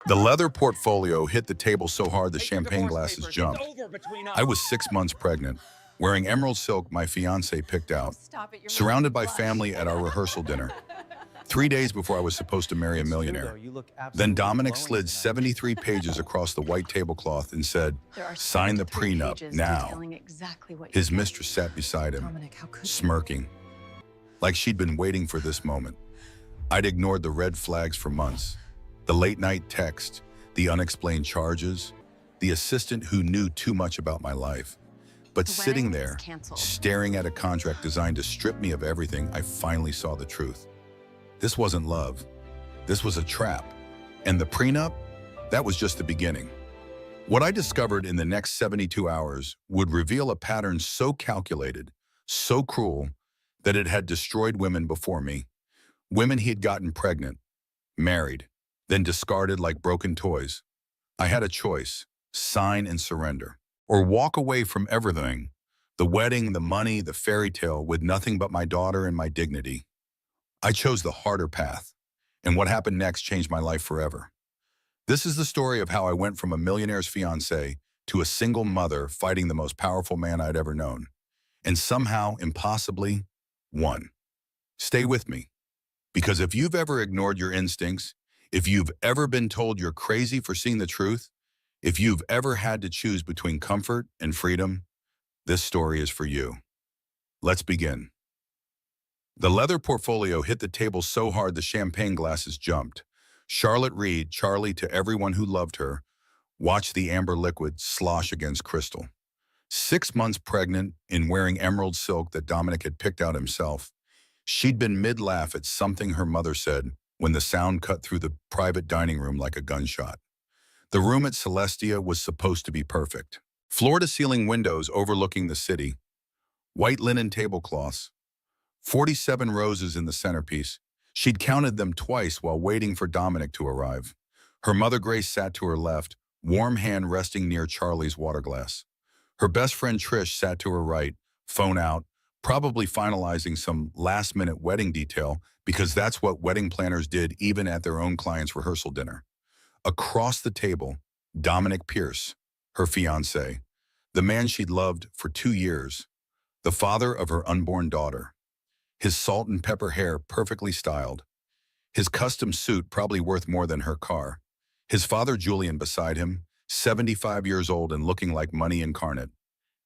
The leather portfolio hit the table so hard the Take your champagne divorce glasses papers. It's jumped. over between I us. was 6 months pregnant, wearing emerald silk my fiancé picked Oh, out, stop it. You're making me surrounded by blush. family at our rehearsal dinner, 3 days before I was supposed to marry a It's true, though. millionaire. You look Then absolutely Dominic glowing slid tonight. 73 pages across the white tablecloth and said, There are "Sign the 73 prenup pages now." detailing exactly what His you're mistress sat beside him, Dominic, how could you? smirking, like she'd been waiting for this moment. I'd ignored the red flags for months. The late-night text, the unexplained charges, the assistant who knew too much about my life. But The sitting wedding is there, canceled. staring at a contract designed to strip me of everything, I finally saw the truth. This wasn't love. This was a trap. And the prenup? That was just the beginning. What I discovered in the next 72 hours would reveal a pattern so calculated, so cruel, that it had destroyed women before me. Women he had gotten pregnant, married, then discarded like broken toys. I had a choice: sign and surrender, or walk away from everything, the wedding, the money, the fairy tale, with nothing but my daughter and my dignity. I chose the harder path, and what happened next changed my life forever. This is the story of how I went from a millionaire's fiancée to a single mother fighting the most powerful man I'd ever known, and somehow, impossibly, won. Stay with me, because if you've ever ignored your instincts, if you've ever been told you're crazy for seeing the truth, if you've ever had to choose between comfort and freedom, this story is for you. Let's begin. The leather portfolio hit the table so hard the champagne glasses jumped. Charlotte Reed, Charlie to everyone who loved her, watched the amber liquid slosh against crystal. 6 months pregnant and wearing emerald silk that Dominic had picked out himself, she'd been mid-laugh at something her mother said when the sound cut through the private dining room like a gunshot. The room at Celestia was supposed to be perfect. Floor-to-ceiling windows overlooking the city, white linen tablecloths, 47 roses in the centerpiece. She'd counted them twice while waiting for Dominic to arrive. Her mother Grace sat to her left, warm hand resting near Charlie's water glass. Her best friend Trish sat to her right, phone out, probably finalizing some last-minute wedding detail, because that's what wedding planners did even at their own client's rehearsal dinner. Across the table, Dominic Pierce, her fiancé, the man she'd loved for 2 years, the father of her unborn daughter. His salt and pepper hair perfectly styled, his custom suit probably worth more than her car. His father Julian beside him, 75 years old and looking like money incarnate.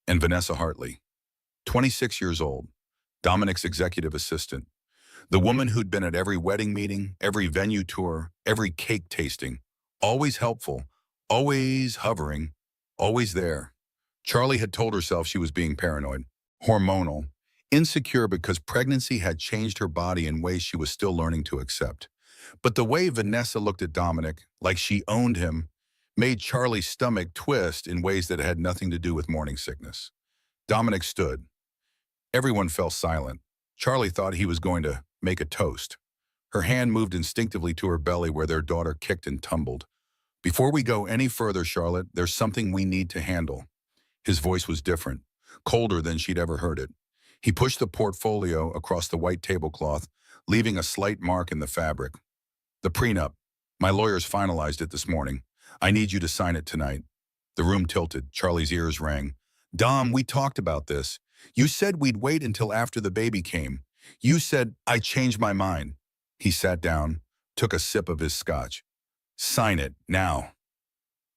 And Vanessa Hartley, 26 years old, Dominic's executive assistant. The woman who'd been at every wedding meeting, every venue tour, every cake tasting, always helpful, always hovering, always there. Charlie had told herself she was being paranoid, hormonal, insecure because pregnancy had changed her body in ways she was still learning to accept. But the way Vanessa looked at Dominic, like she owned him, made Charlie's stomach twist in ways that had nothing to do with morning sickness. Dominic stood. Everyone fell silent. Charlie thought he was going to make a toast. Her hand moved instinctively to her belly where their daughter kicked and tumbled. "Before we go any further, Charlotte, there's something we need to handle." His voice was different, colder than she'd ever heard it. He pushed the portfolio across the white tablecloth, leaving a slight mark in the fabric. "The prenup. My lawyers finalized it this morning. I need you to sign it tonight." The room tilted. Charlie's ears rang. "Dom, we talked about this. You said we'd wait until after the baby came. You said I changed my mind." He sat down, took a sip of his scotch. "Sign it, now."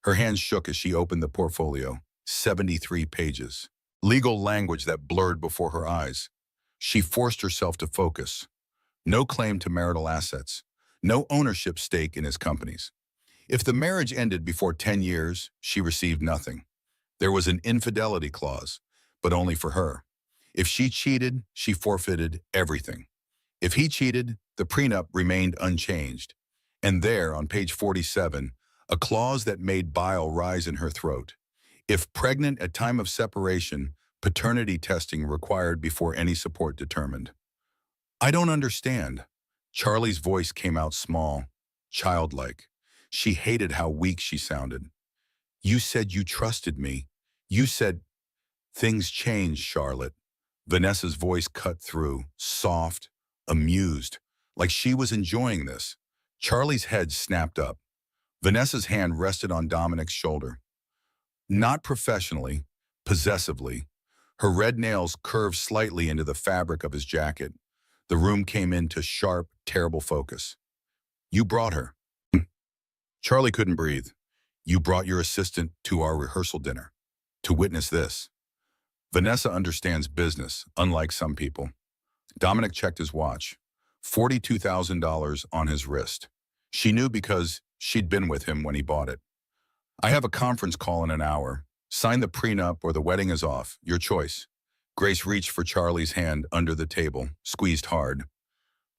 Her hands shook as she opened the portfolio. 73 pages. Legal language that blurred before her eyes. She forced herself to focus. No claim to marital assets. No ownership stake in his companies. If the marriage ended before 10 years, she received nothing. There was an infidelity clause, but only for her. If she cheated, she forfeited everything. If he cheated, the prenup remained unchanged. And there, on page 47, a clause that made bile rise in her throat. If pregnant at time of separation, paternity testing required before any support determined. "I don't understand." Charlie's voice came out small, childlike. She hated how weak she sounded. "You said you trusted me. You said—" "Things changed, Charlotte." Vanessa's voice cut through, soft, amused, like she was enjoying this. Charlie's head snapped up. Vanessa's hand rested on Dominic's shoulder. Not professionally, possessively. Her red nails curved slightly into the fabric of his jacket. The room came into sharp, terrible focus. You brought her. Charlie couldn't breathe. You brought your assistant to our rehearsal dinner to witness this. Vanessa understands business, unlike some people. Dominic checked his watch. $42,000 on his wrist. She knew because she'd been with him when he bought it. I have a conference call in an hour. Sign the prenup or the wedding is off. Your choice. Grace reached for Charlie's hand under the table, squeezed hard.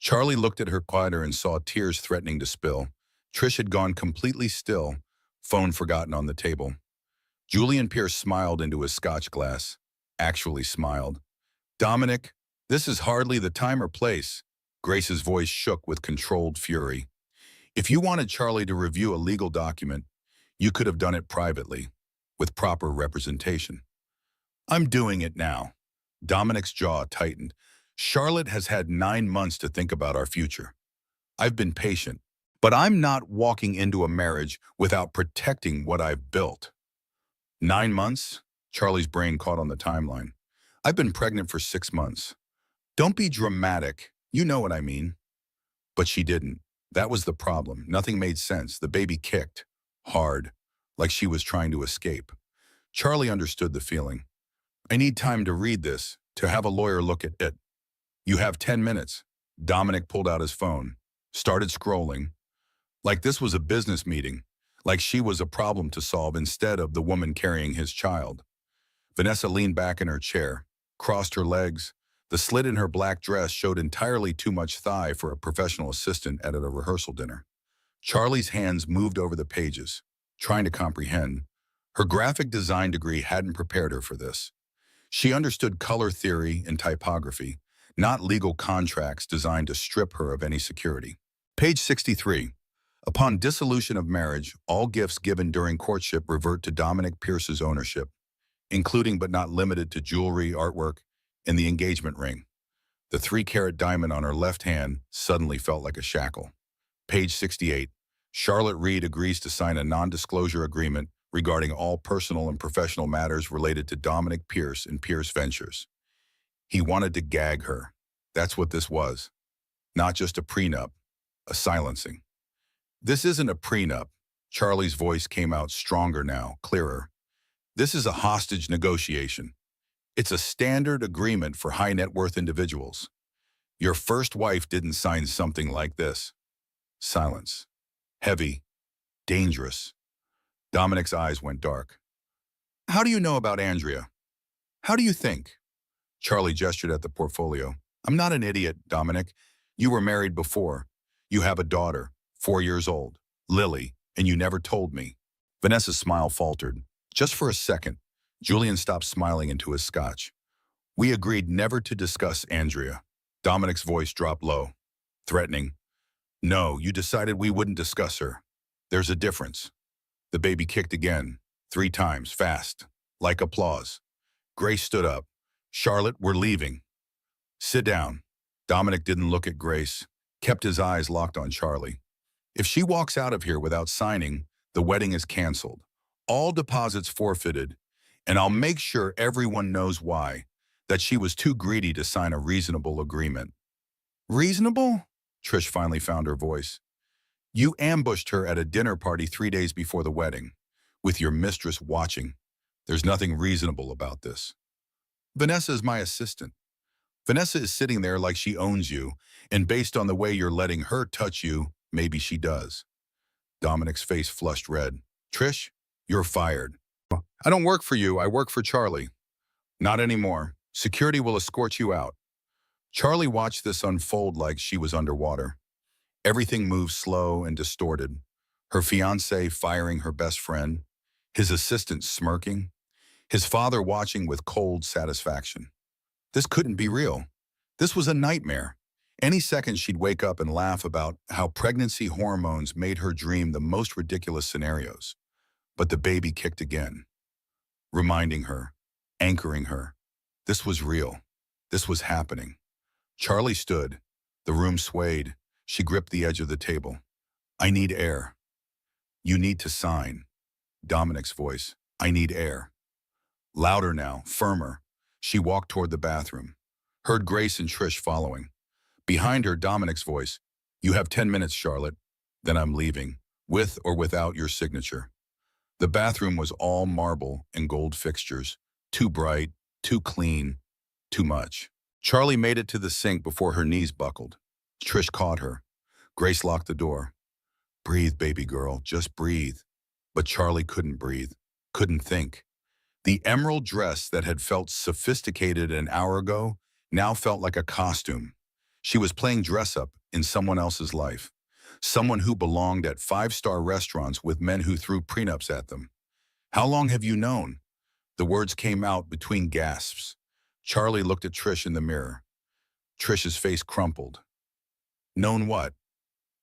Charlie looked at her quieter and saw tears threatening to spill. Trish had gone completely still, phone forgotten on the table. Julian Pierce smiled into his scotch glass. Actually smiled. Dominic, this is hardly the time or place. Grace's voice shook with controlled fury. If you wanted Charlie to review a legal document, you could have done it privately, with proper representation. I'm doing it now. Dominic's jaw tightened. Charlotte has had 9 months to think about our future. I've been patient, but I'm not walking into a marriage without protecting what I've built. 9 months? Charlie's brain caught on the timeline. I've been pregnant for 6 months. Don't be dramatic. You know what I mean. But she didn't. That was the problem. Nothing made sense. The baby kicked. Hard. Like she was trying to escape. Charlie understood the feeling. I need time to read this, to have a lawyer look at it. You have 10 minutes. Dominic pulled out his phone. Started scrolling. Like this was a business meeting. Like she was a problem to solve instead of the woman carrying his child. Vanessa leaned back in her chair, crossed her legs. The slit in her black dress showed entirely too much thigh for a professional assistant at a rehearsal dinner. Charlie's hands moved over the pages, trying to comprehend. Her graphic design degree hadn't prepared her for this. She understood color theory and typography, not legal contracts designed to strip her of any security. Page 63. Upon dissolution of marriage, all gifts given during courtship revert to Dominic Pierce's ownership, including but not limited to jewelry, artwork, and the engagement ring. The 3-carat diamond on her left hand suddenly felt like a shackle. Page 68. Charlotte Reed agrees to sign a non-disclosure agreement regarding all personal and professional matters related to Dominic Pierce and Pierce Ventures. He wanted to gag her. That's what this was. Not just a prenup, a silencing. This isn't a prenup. Charlie's voice came out stronger now, clearer. This is a hostage negotiation. It's a standard agreement for high net worth individuals. Your first wife didn't sign something like this. Silence. Heavy. Dangerous. Dominic's eyes went dark. How do you know about Andrea? How do you think? Charlie gestured at the portfolio. I'm not an idiot, Dominic. You were married before. You have a daughter, 4 years old, Lily, and you never told me. Vanessa's smile faltered. Just for a second, Julian stopped smiling into his scotch. We agreed never to discuss Andrea. Dominic's voice dropped low, threatening. No, you decided we wouldn't discuss her. There's a difference. The baby kicked again, 3 times, fast, like applause. Grace stood up. Charlotte, we're leaving. Sit down. Dominic didn't look at Grace, kept his eyes locked on Charlie. If she walks out of here without signing, the wedding is canceled. All deposits forfeited, and I'll make sure everyone knows why, that she was too greedy to sign a reasonable agreement. Reasonable? Trish finally found her voice. You ambushed her at a dinner party 3 days before the wedding, with your mistress watching. There's nothing reasonable about this. Vanessa is my assistant. Vanessa is sitting there like she owns you, and based on the way you're letting her touch you, maybe she does. Dominic's face flushed red. Trish, you're fired. I don't work for you, I work for Charlie. Not anymore. Security will escort you out. Charlie watched this unfold like she was underwater. Everything moved slow and distorted. Her fiancé firing her best friend, his assistant smirking, his father watching with cold satisfaction. This couldn't be real. This was a nightmare. Any second she'd wake up and laugh about how pregnancy hormones made her dream the most ridiculous scenarios. But the baby kicked again, reminding her, anchoring her. This was real. This was happening. Charlie stood. The room swayed. She gripped the edge of the table. I need air. You need to sign. Dominic's voice. I need air. Louder now, firmer. She walked toward the bathroom. Heard Grace and Trish following. Behind her, Dominic's voice. You have 10 minutes, Charlotte. Then I'm leaving, with or without your signature. The bathroom was all marble and gold fixtures. Too bright, too clean, too much. Charlie made it to the sink before her knees buckled. Trish caught her. Grace locked the door. Breathe, baby girl, just breathe. But Charlie couldn't breathe, couldn't think. The emerald dress that had felt sophisticated an hour ago now felt like a costume. She was playing dress-up in someone else's life. Someone who belonged at five-star restaurants with men who threw prenups at them. How long have you known? The words came out between gasps. Charlie looked at Trish in the mirror. Trish's face crumpled. Known what?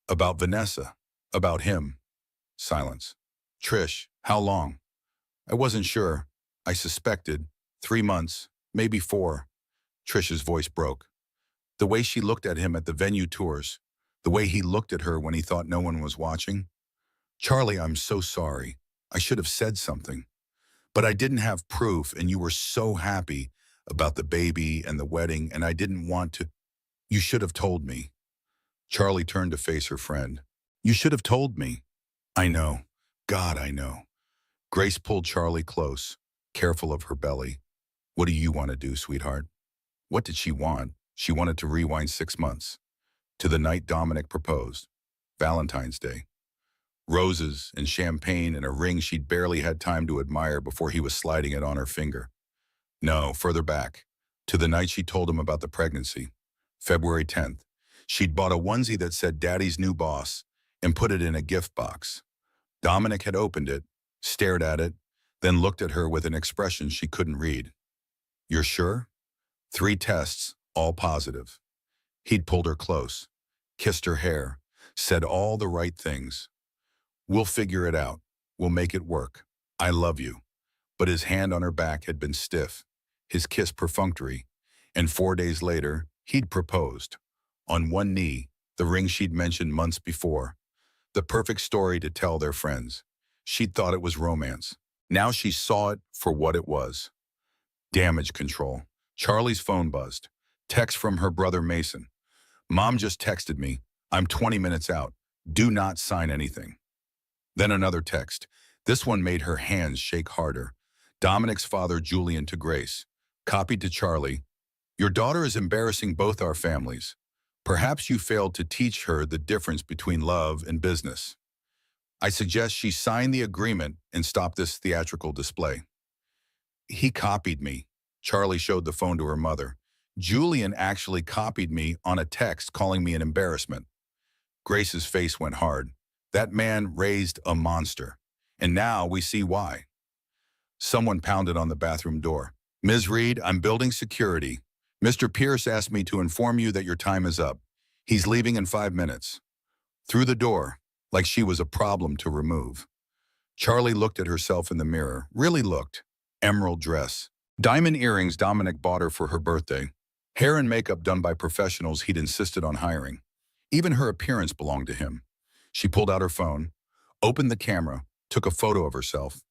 About Vanessa. About him. Silence. Trish, how long? I wasn't sure. I suspected. 3 months, maybe 4. Trish's voice broke. The way she looked at him at the venue tours, the way he looked at her when he thought no one was watching. Charlie, I'm so sorry. I should have said something. But I didn't have proof, and you were so happy about the baby and the wedding, and I didn't want to. You should have told me. Charlie turned to face her friend. You should have told me. I know. God, I know. Grace pulled Charlie close, careful of her belly. What do you want to do, sweetheart? What did she want? She wanted to rewind 6 months. To the night Dominic proposed. Valentine's Day. Roses and champagne and a ring she'd barely had time to admire before he was sliding it on her finger. No, further back. To the night she told him about the pregnancy. February 10th. She'd bought a onesie that said Daddy's new boss and put it in a gift box. Dominic had opened it, stared at it, then looked at her with an expression she couldn't read. You're sure? 3 tests, all positive. He'd pulled her close, kissed her hair, said all the right things. We'll figure it out. We'll make it work. I love you. But his hand on her back had been stiff, his kiss perfunctory, and 4 days later, he'd proposed. On one knee, the ring she'd mentioned months before. The perfect story to tell their friends. She'd thought it was romance. Now she saw it for what it was. Damage control. Charlie's phone buzzed. Text from her brother Mason. Mom just texted me. I'm 20 minutes out. Do not sign anything. Then another text. This one made her hands shake harder. Dominic's father, Julian, to Grace. Copied to Charlie. Your daughter is embarrassing both our families. Perhaps you failed to teach her the difference between love and business. I suggest she sign the agreement and stop this theatrical display. He copied me. Charlie showed the phone to her mother. Julian actually copied me on a text calling me an embarrassment. Grace's face went hard. That man raised a monster. And now we see why. Someone pounded on the bathroom door. Ms. Reed, I'm building security. Mr. Pierce asked me to inform you that your time is up. He's leaving in 5 minutes. Through the door, like she was a problem to remove. Charlie looked at herself in the mirror, really looked. Emerald dress. Diamond earrings Dominic bought her for her birthday. Hair and makeup done by professionals he'd insisted on hiring. Even her appearance belonged to him. She pulled out her phone, opened the camera, took a photo of herself.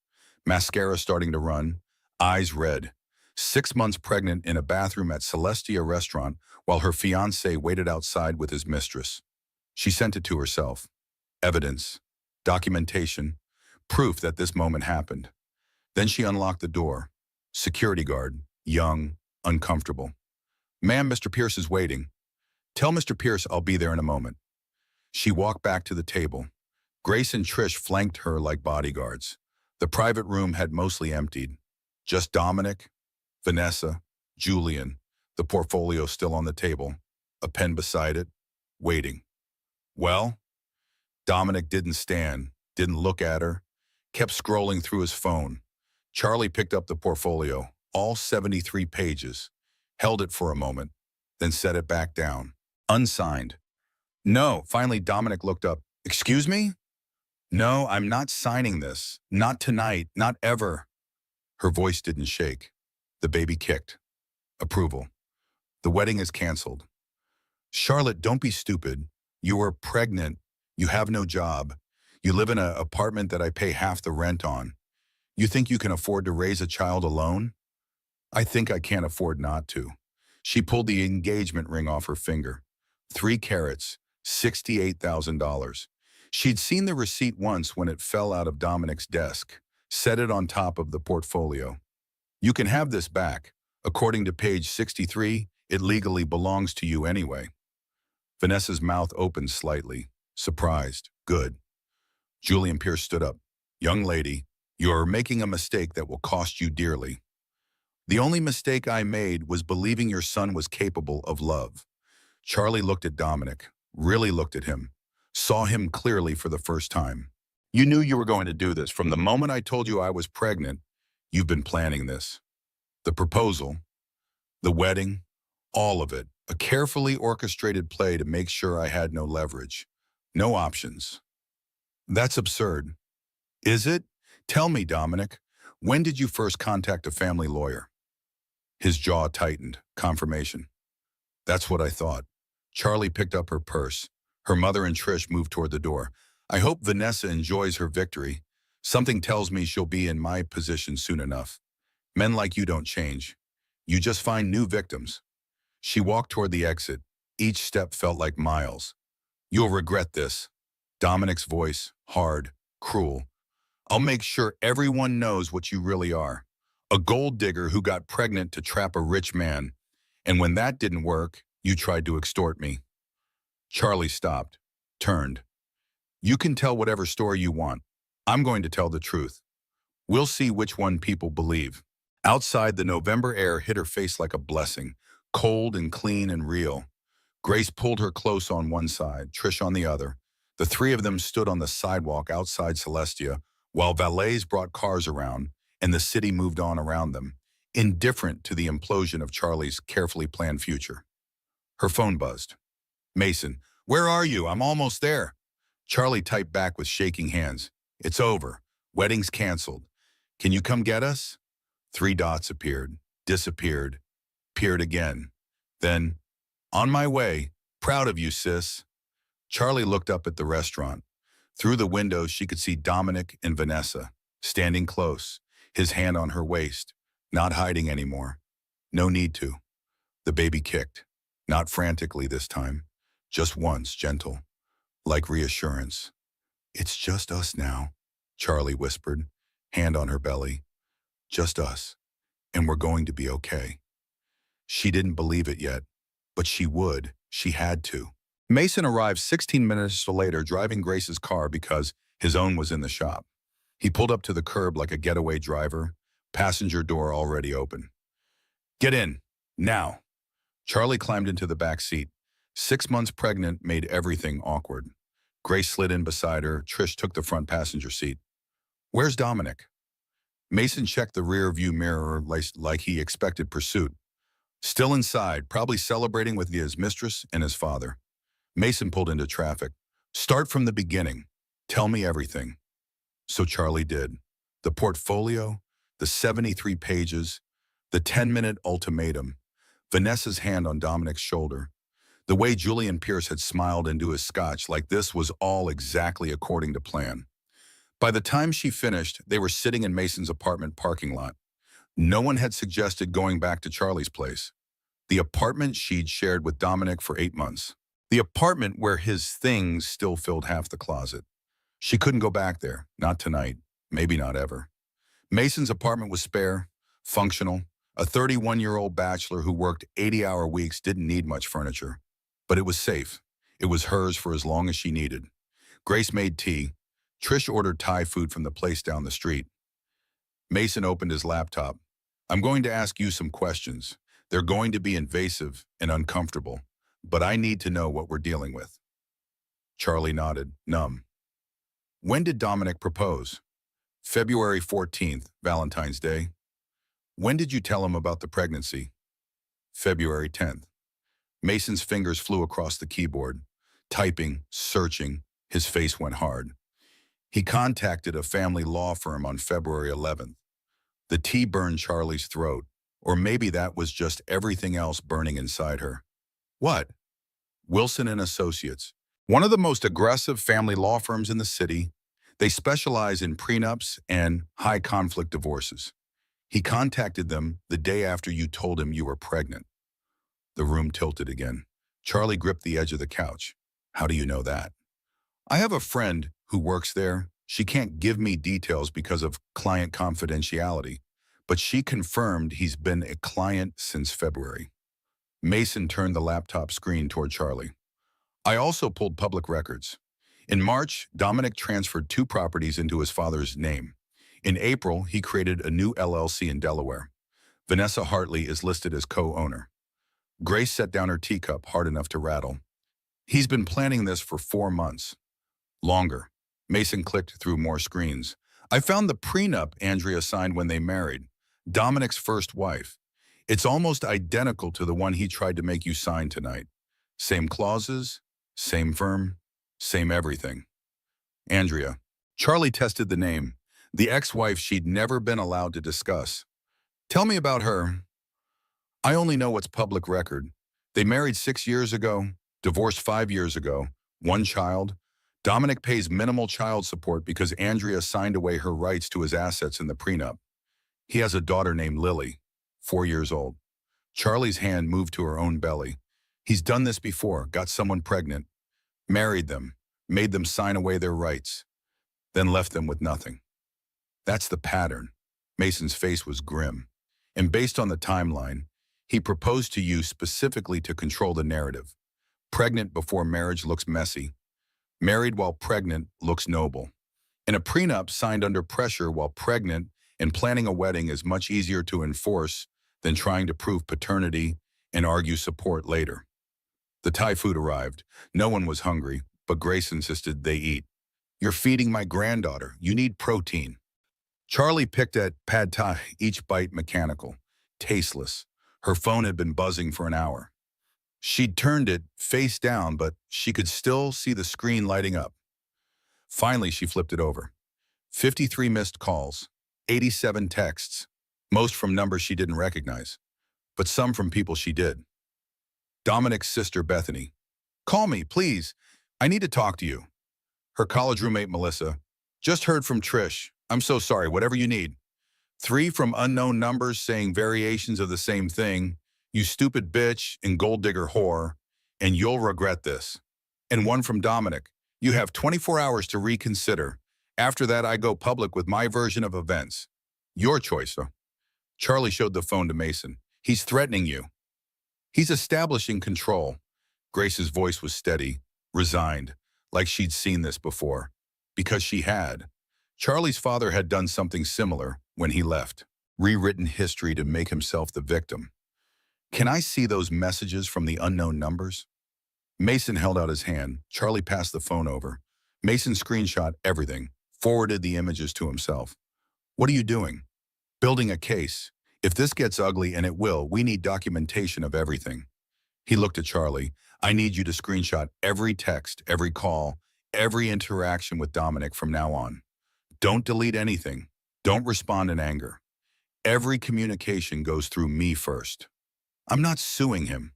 Mascara starting to run, eyes red. 6 months pregnant in a bathroom at Celestia restaurant while her fiancé waited outside with his mistress. She sent it to herself. Evidence, documentation, proof that this moment happened. Then she unlocked the door. Security guard, young, uncomfortable. Ma'am, Mr. Pierce is waiting. Tell Mr. Pierce I'll be there in a moment. She walked back to the table. Grace and Trish flanked her like bodyguards. The private room had mostly emptied. Just Dominic, Vanessa, Julian, the portfolio still on the table, a pen beside it, waiting. Well? Dominic didn't stand, didn't look at her, kept scrolling through his phone. Charlie picked up the portfolio, all 73 pages, held it for a moment, then set it back down. Unsigned. No, finally Dominic looked up. Excuse me? No, I'm not signing this. Not tonight, not ever. Her voice didn't shake. The baby kicked. Approval. The wedding is canceled. Charlotte, don't be stupid. You are pregnant. You have no job. You live in an apartment that I pay half the rent on. You think you can afford to raise a child alone? I think I can't afford not to. She pulled the engagement ring off her finger. 3 carats, $68,000. She'd seen the receipt once when it fell out of Dominic's desk, set it on top of the portfolio. You can have this back. According to page 63, it legally belongs to you anyway. Vanessa's mouth opened slightly, surprised. Good. Julian Pierce stood up. Young lady, you're making a mistake that will cost you dearly. The only mistake I made was believing your son was capable of love. Charlie looked at Dominic, really looked at him, saw him clearly for the first time. You knew you were going to do this. From the moment I told you I was pregnant, you've been planning this. The proposal, the wedding, all of it. A carefully orchestrated play to make sure I had no leverage. No options. That's absurd. Is it? Tell me, Dominic, when did you first contact a family lawyer? His jaw tightened. Confirmation. That's what I thought. Charlie picked up her purse. Her mother and Trish moved toward the door. I hope Vanessa enjoys her victory. Something tells me she'll be in my position soon enough. Men like you don't change. You just find new victims. She walked toward the exit. Each step felt like miles. You'll regret this. Dominic's voice, hard, cruel. I'll make sure everyone knows what you really are. A gold digger who got pregnant to trap a rich man. And when that didn't work, you tried to extort me. Charlie stopped, turned. You can tell whatever story you want. I'm going to tell the truth. We'll see which one people believe. Outside, the November air hit her face like a blessing, cold and clean and real. Grace pulled her close on one side, Trish on the other. The three of them stood on the sidewalk outside Celestia, while valets brought cars around, and the city moved on around them, indifferent to the implosion of Charlie's carefully planned future. Her phone buzzed. Mason, where are you? I'm almost there. Charlie typed back with shaking hands. It's over. Wedding's canceled. Can you come get us? 3 dots appeared, disappeared, appeared again. Then, on my way, proud of you, sis. Charlie looked up at the restaurant. Through the window, she could see Dominic and Vanessa, standing close, his hand on her waist, not hiding anymore. No need to. The baby kicked, not frantically this time, just once, gentle, like reassurance. It's just us now, Charlie whispered, hand on her belly. Just us, and we're going to be okay. She didn't believe it yet, but she would. She had to. Mason arrived 16 minutes later driving Grace's car because his own was in the shop. He pulled up to the curb like a getaway driver, passenger door already open. Get in, now. Charlie climbed into the back seat. 6 months pregnant made everything awkward. Grace slid in beside her. Trish took the front passenger seat. Where's Dominic? Mason checked the rear view mirror like he expected pursuit. Still inside, probably celebrating with his mistress and his father. Mason pulled into traffic. Start from the beginning. Tell me everything. So Charlie did. The portfolio, the 73 pages, the 10-minute ultimatum, Vanessa's hand on Dominic's shoulder. The way Julian Pierce had smiled into his scotch like this was all exactly according to plan. By the time she finished, they were sitting in Mason's apartment parking lot. No one had suggested going back to Charlie's place. The apartment she'd shared with Dominic for 8 months. The apartment where his things still filled half the closet. She couldn't go back there, not tonight, maybe not ever. Mason's apartment was spare, functional. A 31-year-old bachelor who worked 80-hour weeks didn't need much furniture. But it was safe. It was hers for as long as she needed. Grace made tea. Trish ordered Thai food from the place down the street. Mason opened his laptop. I'm going to ask you some questions. They're going to be invasive and uncomfortable, but I need to know what we're dealing with. Charlie nodded, numb. When did Dominic propose? February 14th, Valentine's Day. When did you tell him about the pregnancy? February 10th. Mason's fingers flew across the keyboard. Typing, searching, his face went hard. He contacted a family law firm on February 11th. The tea burned Charlie's throat, or maybe that was just everything else burning inside her. What? Wilson and Associates, one of the most aggressive family law firms in the city. They specialize in prenups and high-conflict divorces. He contacted them the day after you told him you were pregnant. The room tilted again. Charlie gripped the edge of the couch. How do you know that? I have a friend who works there. She can't give me details because of client confidentiality, but she confirmed he's been a client since February. Mason turned the laptop screen toward Charlie. I also pulled public records. In March, Dominic transferred 2 properties into his father's name. In April, he created a new LLC in Delaware. Vanessa Hartley is listed as co-owner. Grace set down her teacup hard enough to rattle. He's been planning this for 4 months. Longer. Mason clicked through more screens. I found the prenup Andrea signed when they married. Dominic's first wife. It's almost identical to the one he tried to make you sign tonight. Same clauses, same firm, same everything. Andrea. Charlie tested the name. The ex-wife she'd never been allowed to discuss. Tell me about her. I only know what's public record. They married 6 years ago, divorced 5 years ago, 1 child. Dominic pays minimal child support because Andrea signed away her rights to his assets in the prenup. He has a daughter named Lily, 4 years old. Charlie's hand moved to her own belly. He's done this before, got someone pregnant, married them, made them sign away their rights, then left them with nothing. That's the pattern. Mason's face was grim. And based on the timeline, he proposed to you specifically to control the narrative. Pregnant before marriage looks messy. Married while pregnant looks noble. And a prenup signed under pressure while pregnant and planning a wedding is much easier to enforce than trying to prove paternity and argue support later. The Thai food arrived. No one was hungry, but Grace insisted they eat. You're feeding my granddaughter. You need protein. Charlie picked at pad thai, each bite mechanical, tasteless. Her phone had been buzzing for an hour. She'd turned it face down, but she could still see the screen lighting up. Finally, she flipped it over. 53 missed calls, 87 texts, most from numbers she didn't recognize, but some from people she did. Dominic's sister, Bethany. Call me, please. I need to talk to you. Her college roommate, Melissa. Just heard from Trish. I'm so sorry, whatever you need. 3 from unknown numbers saying variations of the same thing. You stupid bitch and gold digger whore, and you'll regret this. And 1 from Dominic. You have 24 hours to reconsider. After that, I go public with my version of events. Your choice, though. Charlie showed the phone to Mason. He's threatening you. He's establishing control. Grace's voice was steady, resigned, like she'd seen this before. Because she had. Charlie's father had done something similar when he left. Rewritten history to make himself the victim. Can I see those messages from the unknown numbers? Mason held out his hand. Charlie passed the phone over. Mason screenshot everything, forwarded the images to himself. What are you doing? Building a case. If this gets ugly, and it will, we need documentation of everything. He looked at Charlie. I need you to screenshot every text, every call, every interaction with Dominic from now on. Don't delete anything. Don't respond in anger. Every communication goes through me first. I'm not suing him.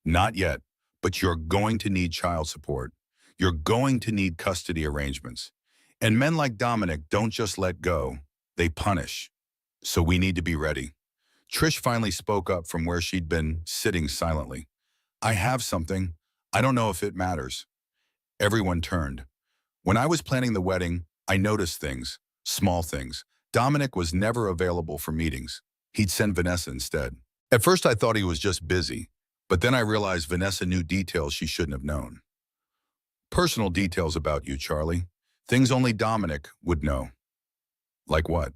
Not yet, but you're going to need child support. You're going to need custody arrangements. And men like Dominic don't just let go, they punish. So we need to be ready. Trish finally spoke up from where she'd been sitting silently. I have something. I don't know if it matters. Everyone turned. When I was planning the wedding, I noticed things, small things. Dominic was never available for meetings. He'd send Vanessa instead. At first I thought he was just busy, but then I realized Vanessa knew details she shouldn't have known. Personal details about you, Charlie. Things only Dominic would know. Like what?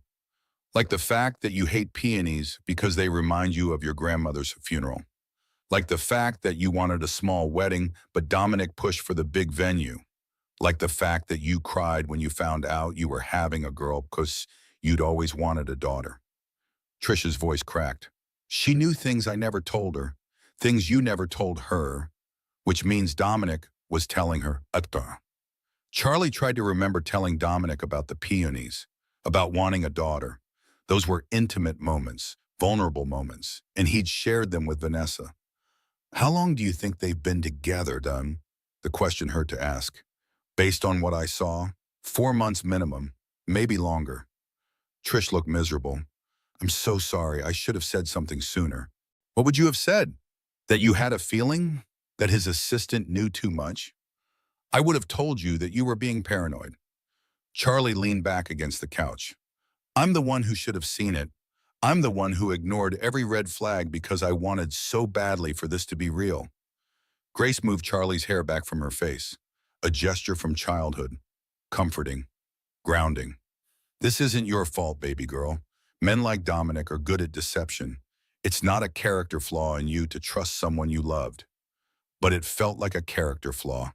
Like the fact that you hate peonies because they remind you of your grandmother's funeral. Like the fact that you wanted a small wedding, but Dominic pushed for the big venue. Like the fact that you cried when you found out you were having a girl because you'd always wanted a daughter. Trisha's voice cracked. She knew things I never told her, things you never told her, which means Dominic was telling her. Charlie tried to remember telling Dominic about the peonies, about wanting a daughter. Those were intimate moments, vulnerable moments, and he'd shared them with Vanessa. How long do you think they've been together, Dunn? The question hurt to ask. Based on what I saw, 4 months minimum, maybe longer. Trish looked miserable. I'm so sorry. I should have said something sooner. What would you have said? That you had a feeling? That his assistant knew too much? I would have told you that you were being paranoid. Charlie leaned back against the couch. I'm the one who should have seen it. I'm the one who ignored every red flag because I wanted so badly for this to be real. Grace moved Charlie's hair back from her face. A gesture from childhood. Comforting. Grounding. This isn't your fault, baby girl. Men like Dominic are good at deception. It's not a character flaw in you to trust someone you loved. But it felt like a character flaw.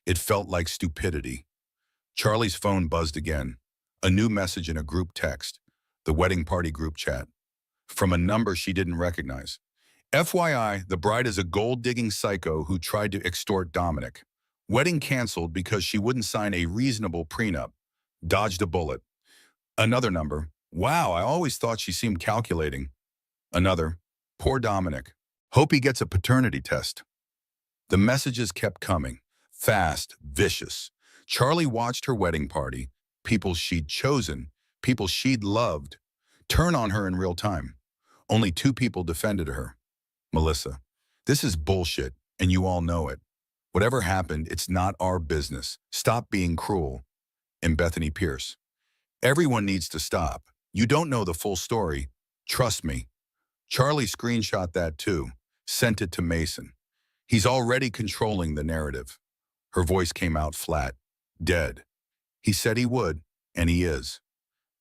It felt like stupidity. Charlie's phone buzzed again. A new message in a group text. The wedding party group chat. From a number she didn't recognize. FYI, the bride is a gold-digging psycho who tried to extort Dominic. Wedding canceled because she wouldn't sign a reasonable prenup. Dodged a bullet. Another number. Wow, I always thought she seemed calculating. Another. Poor Dominic. Hope he gets a paternity test. The messages kept coming. Fast, vicious. Charlie watched her wedding party, people she'd chosen, people she'd loved, turn on her in real time. Only 2 people defended her. Melissa. This is bullshit, and you all know it. Whatever happened, it's not our business. Stop being cruel. And Bethany Pierce. Everyone needs to stop. You don't know the full story. Trust me. Charlie screenshot that too, sent it to Mason. He's already controlling the narrative. Her voice came out flat, dead. He said he would, and he is.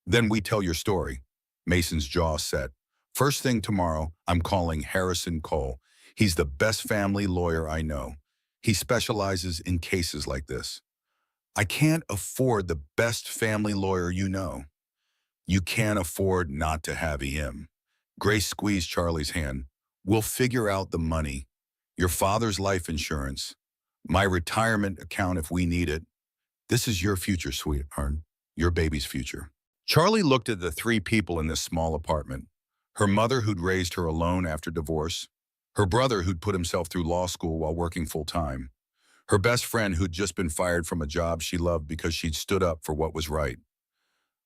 Then we tell your story. Mason's jaw set. First thing tomorrow, I'm calling Harrison Cole. He's the best family lawyer I know. He specializes in cases like this. I can't afford the best family lawyer you know. You can't afford not to have him. Grace squeezed Charlie's hand. We'll figure out the money. Your father's life insurance. My retirement account if we need it. This is your future, sweetheart. Your baby's future. Charlie looked at the 3 people in this small apartment. Her mother who'd raised her alone after divorce. Her brother who'd put himself through law school while working full-time. Her best friend who'd just been fired from a job she loved because she'd stood up for what was right.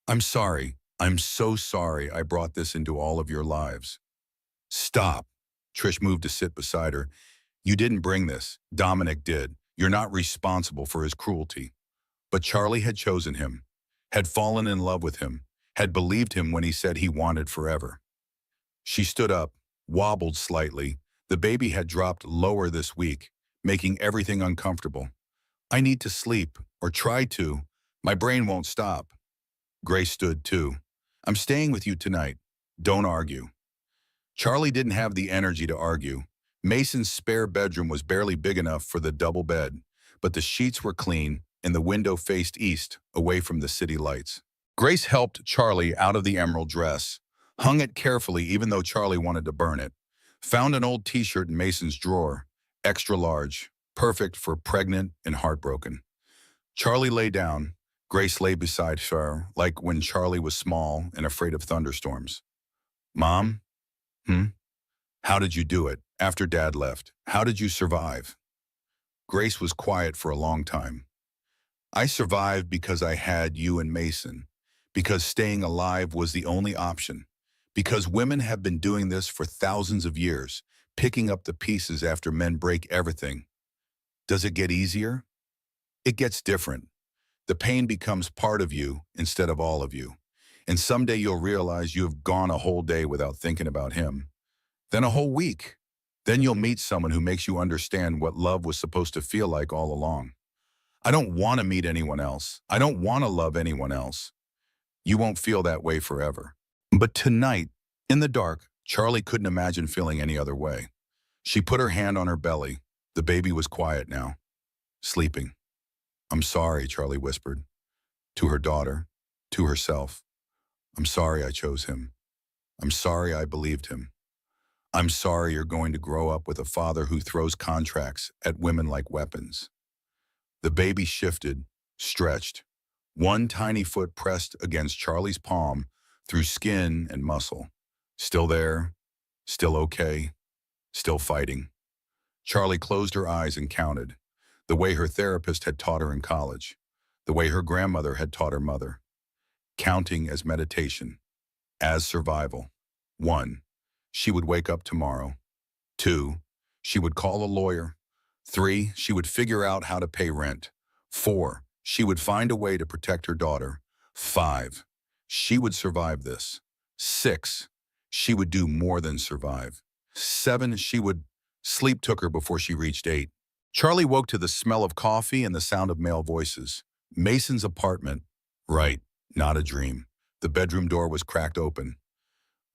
I'm sorry. I'm so sorry I brought this into all of your lives. Stop. Trish moved to sit beside her. You didn't bring this. Dominic did. You're not responsible for his cruelty. But Charlie had chosen him, had fallen in love with him, had believed him when he said he wanted forever. She stood up, wobbled slightly. The baby had dropped lower this week, making everything uncomfortable. I need to sleep, or try to. My brain won't stop. Grace stood too. I'm staying with you tonight. Don't argue. Charlie didn't have the energy to argue. Mason's spare bedroom was barely big enough for the double bed, but the sheets were clean and the window faced east, away from the city lights. Grace helped Charlie out of the emerald dress, hung it carefully even though Charlie wanted to burn it, found an old t-shirt in Mason's drawer, extra large, perfect for pregnant and heartbroken. Charlie lay down. Grace lay beside her, like when Charlie was small and afraid of thunderstorms. Mom? How did you do it? After Dad left, how did you survive? Grace was quiet for a long time. I survived because I had you and Mason, because staying alive was the only option, because women have been doing this for thousands of years, picking up the pieces after men break everything. Does it get easier? It gets different. The pain becomes part of you instead of all of you. And someday you'll realize you have gone a whole day without thinking about him. Then a whole week. Then you'll meet someone who makes you understand what love was supposed to feel like all along. I don't want to meet anyone else. I don't want to love anyone else. You won't feel that way forever. But tonight, in the dark, Charlie couldn't imagine feeling any other way. She put her hand on her belly. The baby was quiet now, sleeping. I'm sorry, Charlie whispered. To her daughter, to herself. I'm sorry I chose him. I'm sorry I believed him. I'm sorry you're going to grow up with a father who throws contracts at women like weapons. The baby shifted, stretched. One tiny foot pressed against Charlie's palm through skin and muscle. Still there, still okay, still fighting. Charlie closed her eyes and counted, the way her therapist had taught her in college. the way her grandmother had taught her mother. Counting as meditation, as survival. 1. She would wake up tomorrow. 2. She would call a lawyer. 3. She would figure out how to pay rent. 4. She would find a way to protect her daughter. 5. She would survive this. 6. She would do more than survive. 7. She would sleep took her before she reached 8. Charlie woke to the smell of coffee and the sound of male voices. Mason's apartment. Right, not a dream. The bedroom door was cracked open.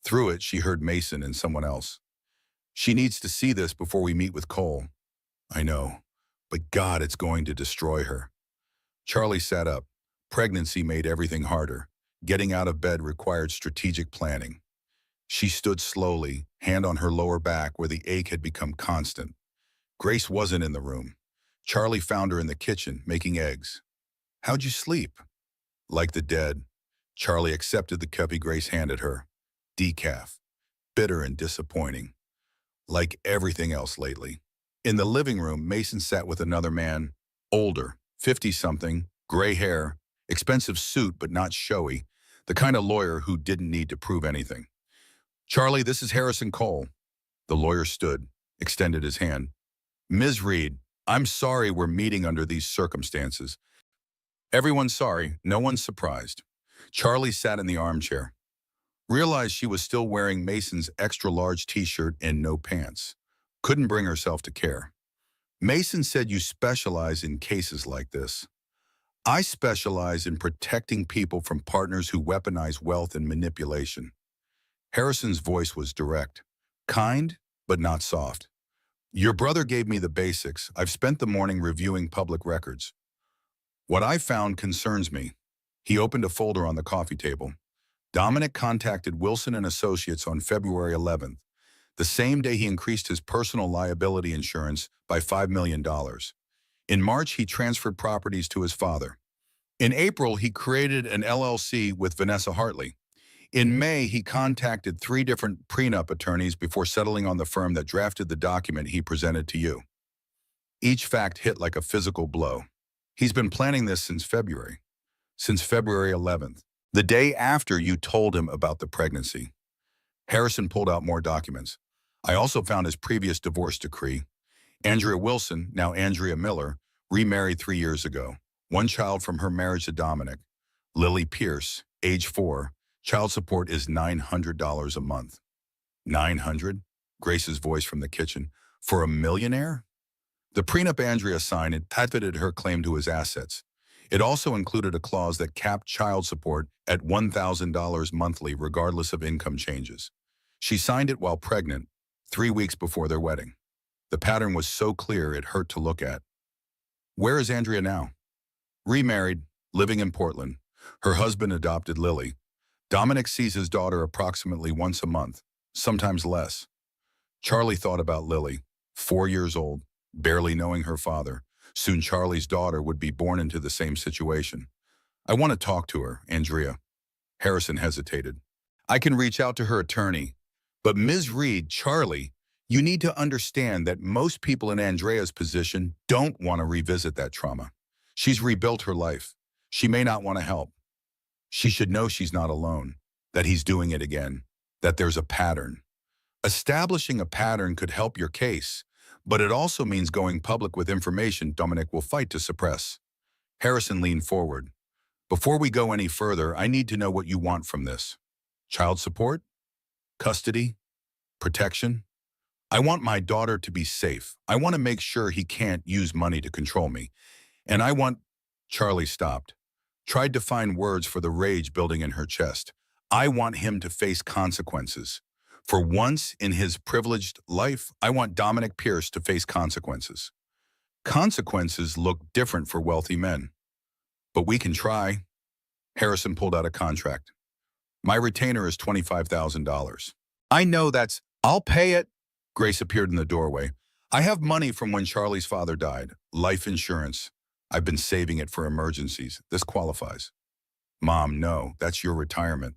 Through it, she heard Mason and someone else. She needs to see this before we meet with Cole. I know, but God, it's going to destroy her. Charlie sat up. Pregnancy made everything harder. Getting out of bed required strategic planning. She stood slowly, hand on her lower back where the ache had become constant. Grace wasn't in the room. Charlie found her in the kitchen, making eggs. How'd you sleep? Like the dead. Charlie accepted the cup Grace handed her. Decaf. Bitter and disappointing. Like everything else lately. In the living room, Mason sat with another man. Older, 50-something, gray hair, expensive suit but not showy. The kind of lawyer who didn't need to prove anything. Charlie, this is Harrison Cole. The lawyer stood, extended his hand. Ms. Reed, I'm sorry we're meeting under these circumstances. Everyone's sorry, no one's surprised. Charlie sat in the armchair. Realized she was still wearing Mason's extra-large t-shirt and no pants. Couldn't bring herself to care. Mason said you specialize in cases like this. I specialize in protecting people from partners who weaponize wealth and manipulation. Harrison's voice was direct, kind, but not soft. Your brother gave me the basics. I've spent the morning reviewing public records. What I found concerns me. He opened a folder on the coffee table. Dominic contacted Wilson and Associates on February 11th, the same day he increased his personal liability insurance by $5 million. In March, he transferred properties to his father. In April, he created an LLC with Vanessa Hartley. In May, he contacted 3 different prenup attorneys before settling on the firm that drafted the document he presented to you. Each fact hit like a physical blow. He's been planning this since February 11th, the day after you told him about the pregnancy. Harrison pulled out more documents. I also found his previous divorce decree. Andrea Wilson, now Andrea Miller, remarried 3 years ago. 1 child from her marriage to Dominic. Lily Pierce, age 4. Child support is $900 a month. 900? Grace's voice from the kitchen. For a millionaire? The prenup Andrea signed attributed her claim to his assets. It also included a clause that capped child support at $1,000 monthly regardless of income changes. She signed it while pregnant, 3 weeks before their wedding. The pattern was so clear it hurt to look at. Where is Andrea now? Remarried, living in Portland. Her husband adopted Lily. Dominic sees his daughter approximately once a month, sometimes less. Charlie thought about Lily, 4 years old, barely knowing her father. Soon Charlie's daughter would be born into the same situation. I want to talk to her, Andrea. Harrison hesitated. I can reach out to her attorney. But Ms. Reed, Charlie, you need to understand that most people in Andrea's position don't want to revisit that trauma. She's rebuilt her life. She may not want to help. She should know she's not alone, that he's doing it again, that there's a pattern. Establishing a pattern could help your case, but it also means going public with information Dominic will fight to suppress. Harrison leaned forward. Before we go any further, I need to know what you want from this. Child support? Custody? Protection? I want my daughter to be safe. I want to make sure he can't use money to control me. And I want... Charlie stopped. Tried to find words for the rage building in her chest. I want him to face consequences. For once in his privileged life, I want Dominic Pierce to face consequences. Consequences look different for wealthy men. But we can try. Harrison pulled out a contract. My retainer is $25,000. I know that's... I'll pay it. Grace appeared in the doorway. I have money from when Charlie's father died. Life insurance. I've been saving it for emergencies. This qualifies. Mom, no, that's your retirement.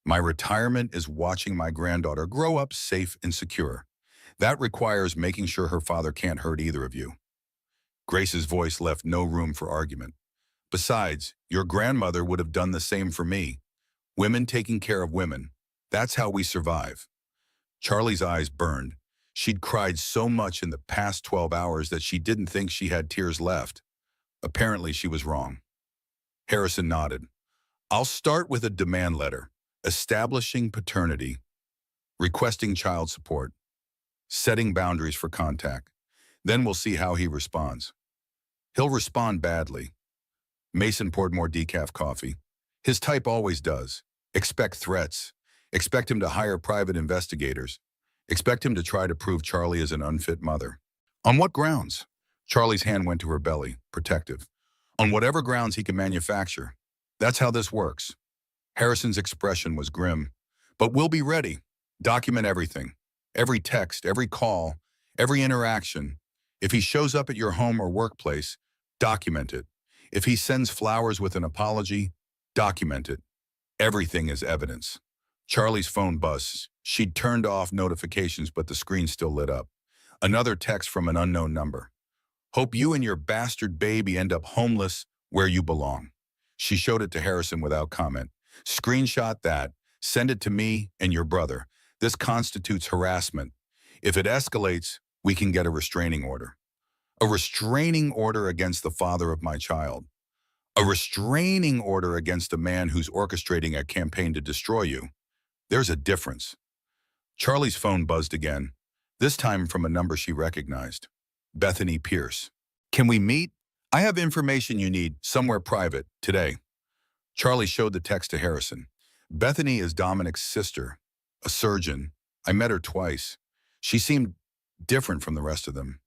My retirement is watching my granddaughter grow up safe and secure. That requires making sure her father can't hurt either of you. Grace's voice left no room for argument. Besides, your grandmother would have done the same for me. Women taking care of women. That's how we survive. Charlie's eyes burned. She'd cried so much in the past 12 hours that she didn't think she had tears left. Apparently, she was wrong. Harrison nodded. I'll start with a demand letter, establishing paternity, requesting child support, setting boundaries for contact. Then we'll see how he responds. He'll respond badly. Mason poured more decaf coffee. His type always does. Expect threats. Expect him to hire private investigators. Expect him to try to prove Charlie is an unfit mother. On what grounds? Charlie's hand went to her belly, protective. On whatever grounds he can manufacture. That's how this works. Harrison's expression was grim. But we'll be ready. Document everything. Every text, every call, every interaction. If he shows up at your home or workplace, document it. If he sends flowers with an apology, document it. Everything is evidence. Charlie's phone buzzed. She'd turned off notifications, but the screen still lit up. Another text from an unknown number. Hope you and your bastard baby end up homeless where you belong. She showed it to Harrison without comment. Screenshot that. Send it to me and your brother. This constitutes harassment. If it escalates, we can get a restraining order. A restraining order against the father of my child. A restraining order against a man who's orchestrating a campaign to destroy you. There's a difference. Charlie's phone buzzed again, this time from a number she recognized. Bethany Pierce. Can we meet? I have information you need, somewhere private, today. Charlie showed the text to Harrison. Bethany is Dominic's sister, a surgeon. I met her twice. She seemed different from the rest of them.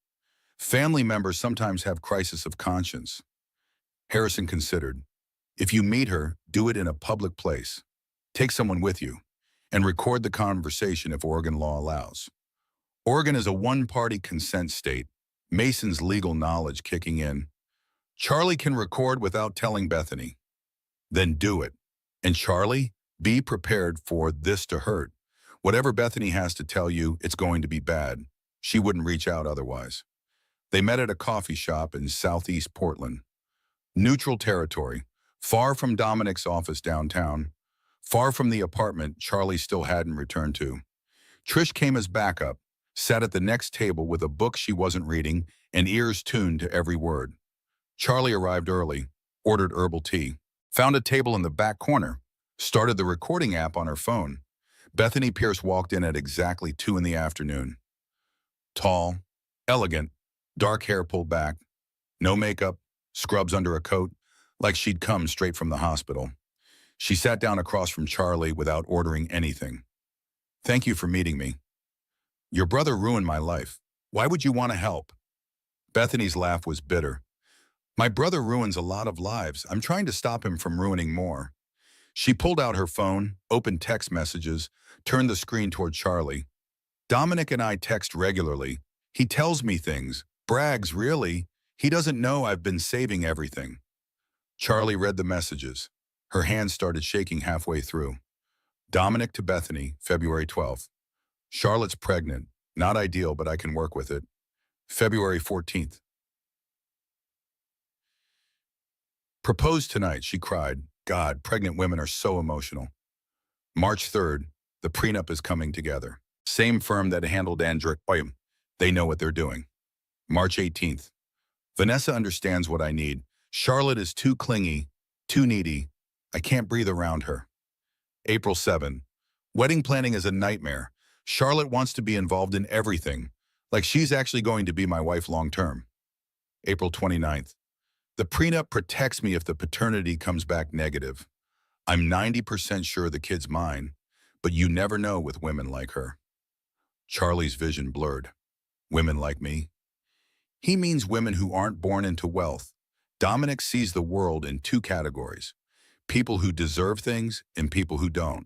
Family members sometimes have crisis of conscience. Harrison considered. If you meet her, do it in a public place. Take someone with you, and record the conversation if Oregon law allows. Oregon is a one-party consent state, Mason's legal knowledge kicking in. Charlie can record without telling Bethany. Then do it. And Charlie, be prepared for this to hurt. Whatever Bethany has to tell you, it's going to be bad. She wouldn't reach out otherwise. They met at a coffee shop in Southeast Portland. Neutral territory, far from Dominic's office downtown, far from the apartment Charlie still hadn't returned to. Trish came as backup, sat at the next table with a book she wasn't reading and ears tuned to every word. Charlie arrived early, ordered herbal tea, found a table in the back corner, started the recording app on her phone. Bethany Pierce walked in at exactly 2 in the afternoon. Tall, elegant, dark hair pulled back, no makeup, scrubs under a coat, like she'd come straight from the hospital. She sat down across from Charlie without ordering anything. Thank you for meeting me. Your brother ruined my life. Why would you want to help? Bethany's laugh was bitter. My brother ruins a lot of lives. I'm trying to stop him from ruining more. She pulled out her phone, opened text messages, turned the screen toward Charlie. Dominic and I text regularly. He tells me things. Brags, really. He doesn't know I've been saving everything. Charlie read the messages. Her hands started shaking halfway through. Dominic to Bethany, February 12th. Charlotte's pregnant. Not ideal, but I can work with it. February 14th. Proposed tonight, she cried. God, pregnant women are so emotional. March 3rd, the prenup is coming together. Same firm that handled Andrick. They know what they're doing. March 18th. Vanessa understands what I need. Charlotte is too clingy, too needy. I can't breathe around her. April 7. Wedding planning is a nightmare. Charlotte wants to be involved in everything, like she's actually going to be my wife long term. April 29th. The prenup protects me if the paternity comes back negative. I'm 90% sure the kid's mine, but you never know with women like her. Charlie's vision blurred. Women like me? He means women who aren't born into wealth. Dominic sees the world in 2 categories. People who deserve things and people who don't.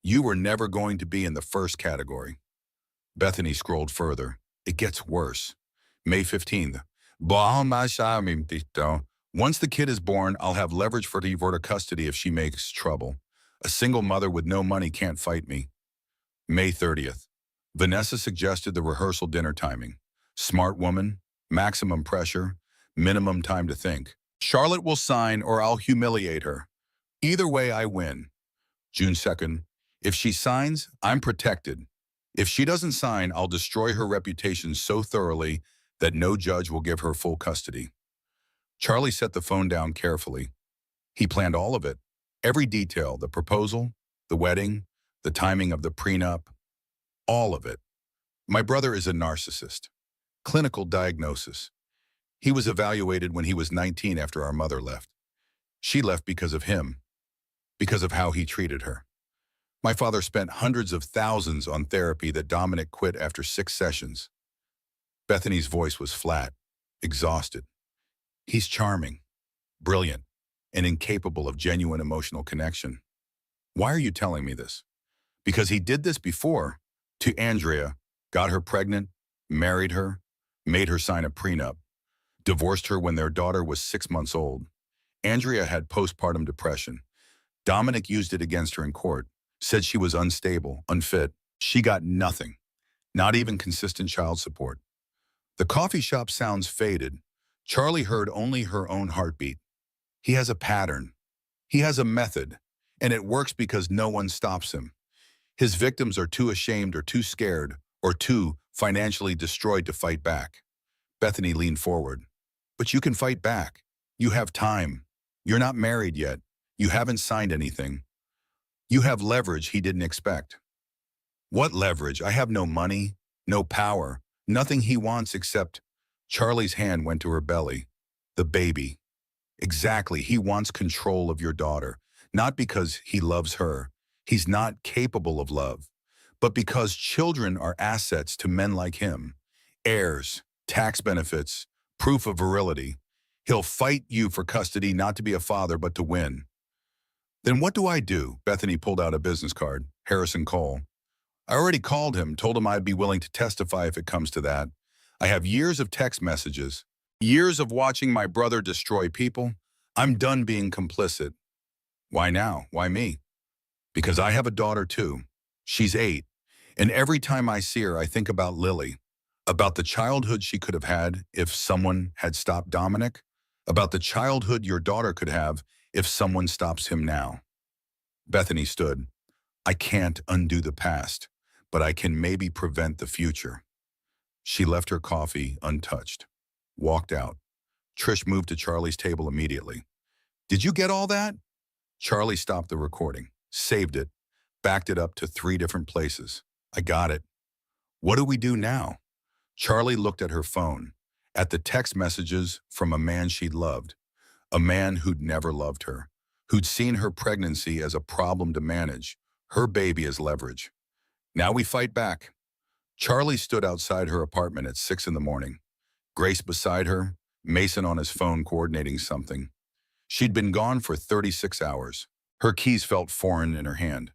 You were never going to be in the first category. Bethany scrolled further. It gets worse. May 15th. Once the kid is born, I'll have leverage for divorce custody if she makes trouble. A single mother with no money can't fight me. May 30th. Vanessa suggested the rehearsal dinner timing. Smart woman, maximum pressure, minimum time to think. Charlotte will sign or I'll humiliate her. Either way, I win. June 2nd. If she signs, I'm protected. If she doesn't sign, I'll destroy her reputation so thoroughly that no judge will give her full custody. Charlie set the phone down carefully. He planned all of it. Every detail, the proposal, the wedding, the timing of the prenup, all of it. My brother is a narcissist. Clinical diagnosis. He was evaluated when he was 19 after our mother left. She left because of him, because of how he treated her. My father spent hundreds of thousands on therapy that Dominic quit after 6 sessions. Bethany's voice was flat, exhausted. He's charming, brilliant, and incapable of genuine emotional connection. Why are you telling me this? Because he did this before to Andrea, got her pregnant, married her, made her sign a prenup, divorced her when their daughter was 6 months old. Andrea had postpartum depression. Dominic used it against her in court, said she was unstable, unfit. She got nothing, not even consistent child support. The coffee shop sounds faded. Charlie heard only her own heartbeat. He has a pattern. He has a method, and it works because no one stops him. His victims are too ashamed or too scared or too financially destroyed to fight back. Bethany leaned forward. But you can fight back. You have time. You're not married yet. You haven't signed anything. You have leverage he didn't expect. What leverage? I have no money, no power, nothing he wants except... Charlie's hand went to her belly. The baby. Exactly, he wants control of your daughter, not because he loves her. He's not capable of love, but because children are assets to men like him. Heirs, tax benefits, proof of virility. He'll fight you for custody, not to be a father, but to win. Then what do I do? Bethany pulled out a business card. Harrison Cole. I already called him, told him I'd be willing to testify if it comes to that. I have years of text messages, years of watching my brother destroy people. I'm done being complicit. Why now? Why me? Because I have a daughter too. She's 8. And every time I see her, I think about Lily, about the childhood she could have had if someone had stopped Dominic, about the childhood your daughter could have if someone stops him now. Bethany stood. I can't undo the past, but I can maybe prevent the future. She left her coffee untouched, walked out. Trish moved to Charlie's table immediately. Did you get all that? Charlie stopped the recording, saved it, backed it up to 3 different places. I got it. What do we do now? Charlie looked at her phone, at the text messages from a man she'd loved, a man who'd never loved her, who'd seen her pregnancy as a problem to manage, her baby as leverage. Now we fight back. Charlie stood outside her apartment at 6 in the morning. Grace beside her, Mason on his phone coordinating something. She'd been gone for 36 hours. Her keys felt foreign in her hand.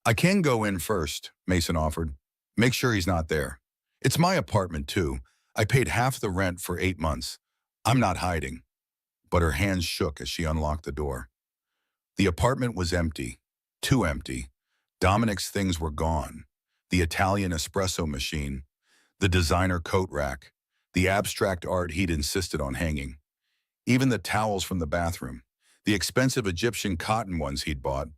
I can go in first, Mason offered. Make sure he's not there. It's my apartment too. I paid half the rent for 8 months. I'm not hiding. But her hands shook as she unlocked the door. The apartment was empty, too empty. Dominic's things were gone. The Italian espresso machine, the designer coat rack, the abstract art he'd insisted on hanging. Even the towels from the bathroom, the expensive Egyptian cotton ones he'd bought.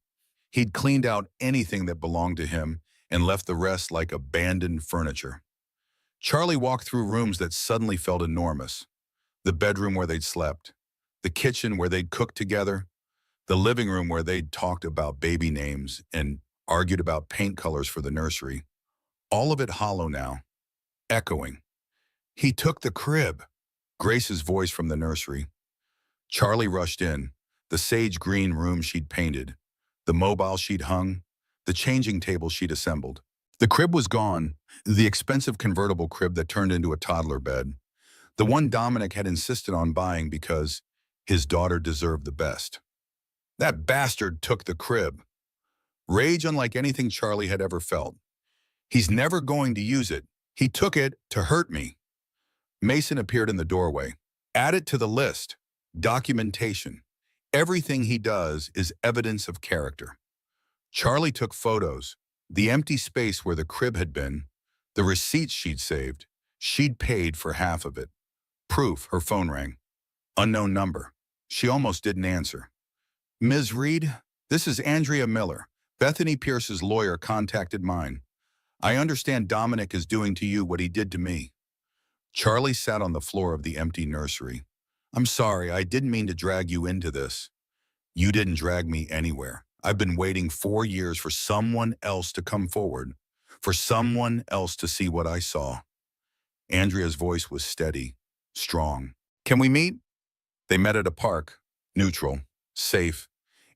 He'd cleaned out anything that belonged to him and left the rest like abandoned furniture. Charlie walked through rooms that suddenly felt enormous. The bedroom where they'd slept, the kitchen where they'd cooked together, the living room where they'd talked about baby names and argued about paint colors for the nursery. All of it hollow now, echoing. He took the crib. Grace's voice from the nursery. Charlie rushed in, the sage green room she'd painted, the mobile she'd hung, the changing table she'd assembled. The crib was gone, the expensive convertible crib that turned into a toddler bed, the one Dominic had insisted on buying because his daughter deserved the best. That bastard took the crib. Rage unlike anything Charlie had ever felt. He's never going to use it. He took it to hurt me. Mason appeared in the doorway. Add it to the list. Documentation. Everything he does is evidence of character. Charlie took photos. The empty space where the crib had been, the receipts she'd saved. She'd paid for half of it. Proof, her phone rang. Unknown number. She almost didn't answer. Ms. Reed, this is Andrea Miller. Bethany Pierce's lawyer contacted mine. I understand Dominic is doing to you what he did to me. Charlie sat on the floor of the empty nursery. I'm sorry, I didn't mean to drag you into this. You didn't drag me anywhere. I've been waiting 4 years for someone else to come forward, for someone else to see what I saw. Andrea's voice was steady, strong. Can we meet? They met at a park, neutral, safe.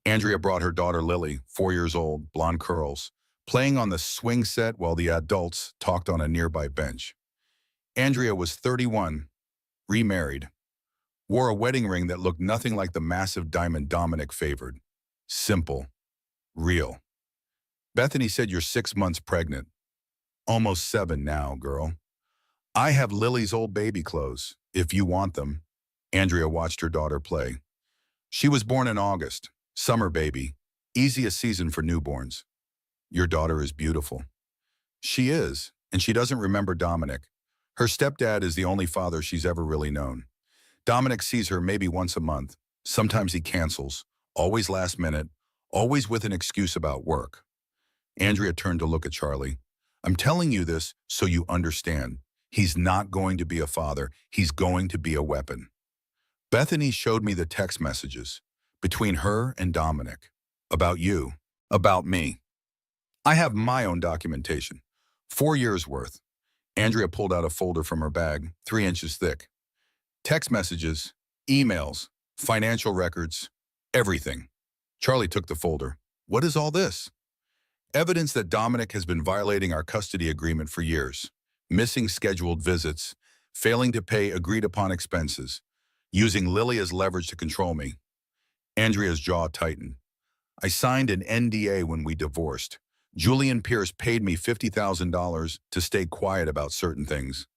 Andrea brought her daughter Lily, 4 years old, blonde curls, playing on the swing set while the adults talked on a nearby bench. Andrea was 31, remarried, wore a wedding ring that looked nothing like the massive diamond Dominic favored. Simple, real. Bethany said you're 6 months pregnant. Almost 7 now, girl. I have Lily's old baby clothes, if you want them. Andrea watched her daughter play. She was born in August, summer baby, easiest season for newborns. Your daughter is beautiful. She is, and she doesn't remember Dominic. Her stepdad is the only father she's ever really known. Dominic sees her maybe once a month. Sometimes he cancels, always last minute, always with an excuse about work. Andrea turned to look at Charlie. I'm telling you this so you understand. He's not going to be a father. He's going to be a weapon. Bethany showed me the text messages between her and Dominic. About you. About me. I have my own documentation. 4 years worth. Andrea pulled out a folder from her bag, 3 inches thick. Text messages, emails, financial records, everything. Charlie took the folder. What is all this? Evidence that Dominic has been violating our custody agreement for years. Missing scheduled visits, failing to pay agreed-upon expenses, using Lily as leverage to control me. Andrea's jaw tightened. I signed an NDA when we divorced. Julian Pierce paid me $50,000 to stay quiet about certain things.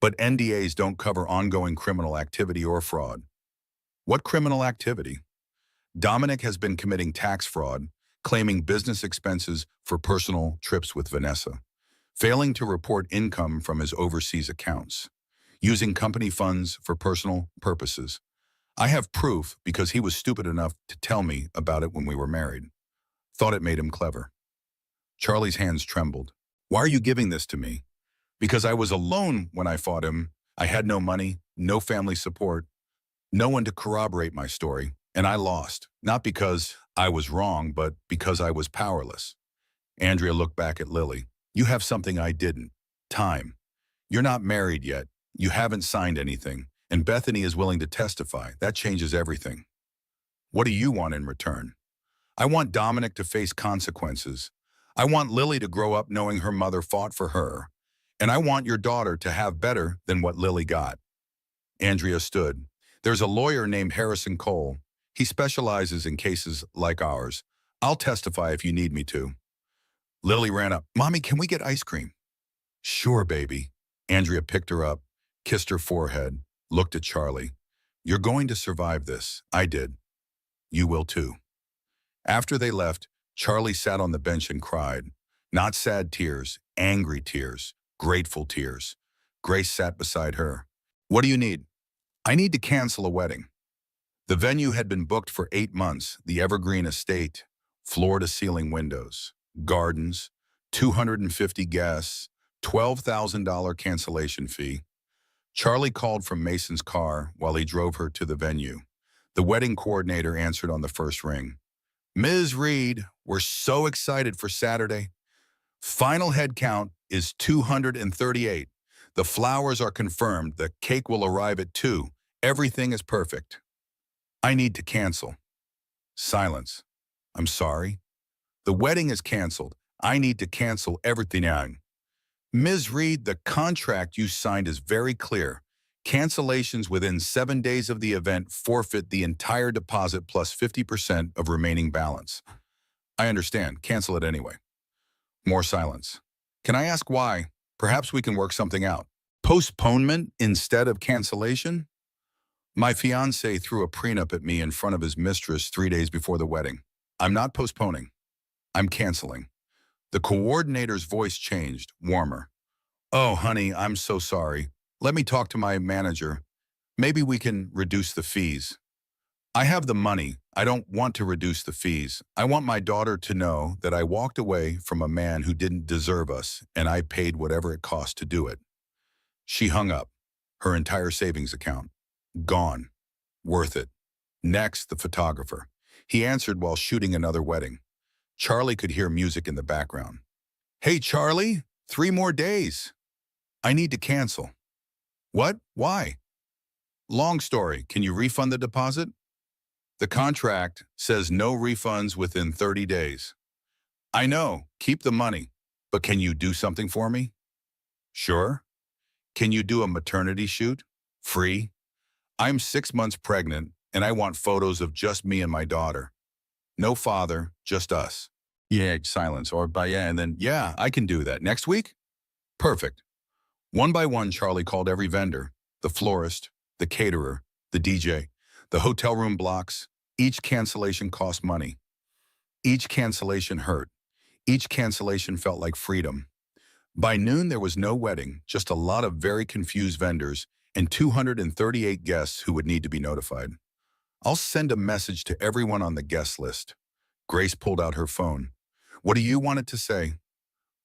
But NDAs don't cover ongoing criminal activity or fraud. What criminal activity? Dominic has been committing tax fraud, claiming business expenses for personal trips with Vanessa, failing to report income from his overseas accounts, using company funds for personal purposes. I have proof because he was stupid enough to tell me about it when we were married. Thought it made him clever. Charlie's hands trembled. Why are you giving this to me? Because I was alone when I fought him. I had no money, no family support, no one to corroborate my story, and I lost. Not because I was wrong, but because I was powerless. Andrea looked back at Lily. You have something I didn't. Time. You're not married yet. You haven't signed anything. And Bethany is willing to testify. That changes everything. What do you want in return? I want Dominic to face consequences. I want Lily to grow up knowing her mother fought for her. And I want your daughter to have better than what Lily got. Andrea stood. There's a lawyer named Harrison Cole. He specializes in cases like ours. I'll testify if you need me to. Lily ran up. Mommy, can we get ice cream? Sure, baby. Andrea picked her up, kissed her forehead, looked at Charlie. You're going to survive this. I did. You will too. After they left, Charlie sat on the bench and cried. Not sad tears, angry tears, grateful tears. Grace sat beside her. What do you need? I need to cancel a wedding. The venue had been booked for 8 months, the Evergreen Estate, floor-to-ceiling windows, gardens, 250 guests, $12,000 cancellation fee. Charlie called from Mason's car while he drove her to the venue. The wedding coordinator answered on the first ring. Ms. Reed, we're so excited for Saturday. Final head count is 238. The flowers are confirmed. The cake will arrive at 2. Everything is perfect. I need to cancel. Silence. I'm sorry. The wedding is canceled. I need to cancel everything now. Ms. Reed, the contract you signed is very clear. Cancellations within 7 days of the event forfeit the entire deposit plus 50% of remaining balance. I understand. Cancel it anyway. More silence. Can I ask why? Perhaps we can work something out. Postponement instead of cancellation? My fiancé threw a prenup at me in front of his mistress 3 days before the wedding. I'm not postponing. I'm canceling. The coordinator's voice changed, warmer. Oh, honey, I'm so sorry. Let me talk to my manager. Maybe we can reduce the fees. I have the money. I don't want to reduce the fees. I want my daughter to know that I walked away from a man who didn't deserve us, and I paid whatever it cost to do it. She hung up. Her entire savings account. Gone. Worth it. Next, the photographer. He answered while shooting another wedding. Charlie could hear music in the background. Hey, Charlie, 3 more days. I need to cancel. What? Why? Long story. Can you refund the deposit? The contract says no refunds within 30 days. I know. Keep the money. But can you do something for me? Sure. Can you do a maternity shoot? Free. I'm 6 months pregnant, and I want photos of just me and my daughter. No father, just us. Yeah, silence, or by yeah, and then, yeah, I can do that. Next week? Perfect. One by one, Charlie called every vendor, the florist, the caterer, the DJ, the hotel room blocks. Each cancellation cost money. Each cancellation hurt. Each cancellation felt like freedom. By noon, there was no wedding, just a lot of very confused vendors and 238 guests who would need to be notified. I'll send a message to everyone on the guest list. Grace pulled out her phone. What do you want it to say?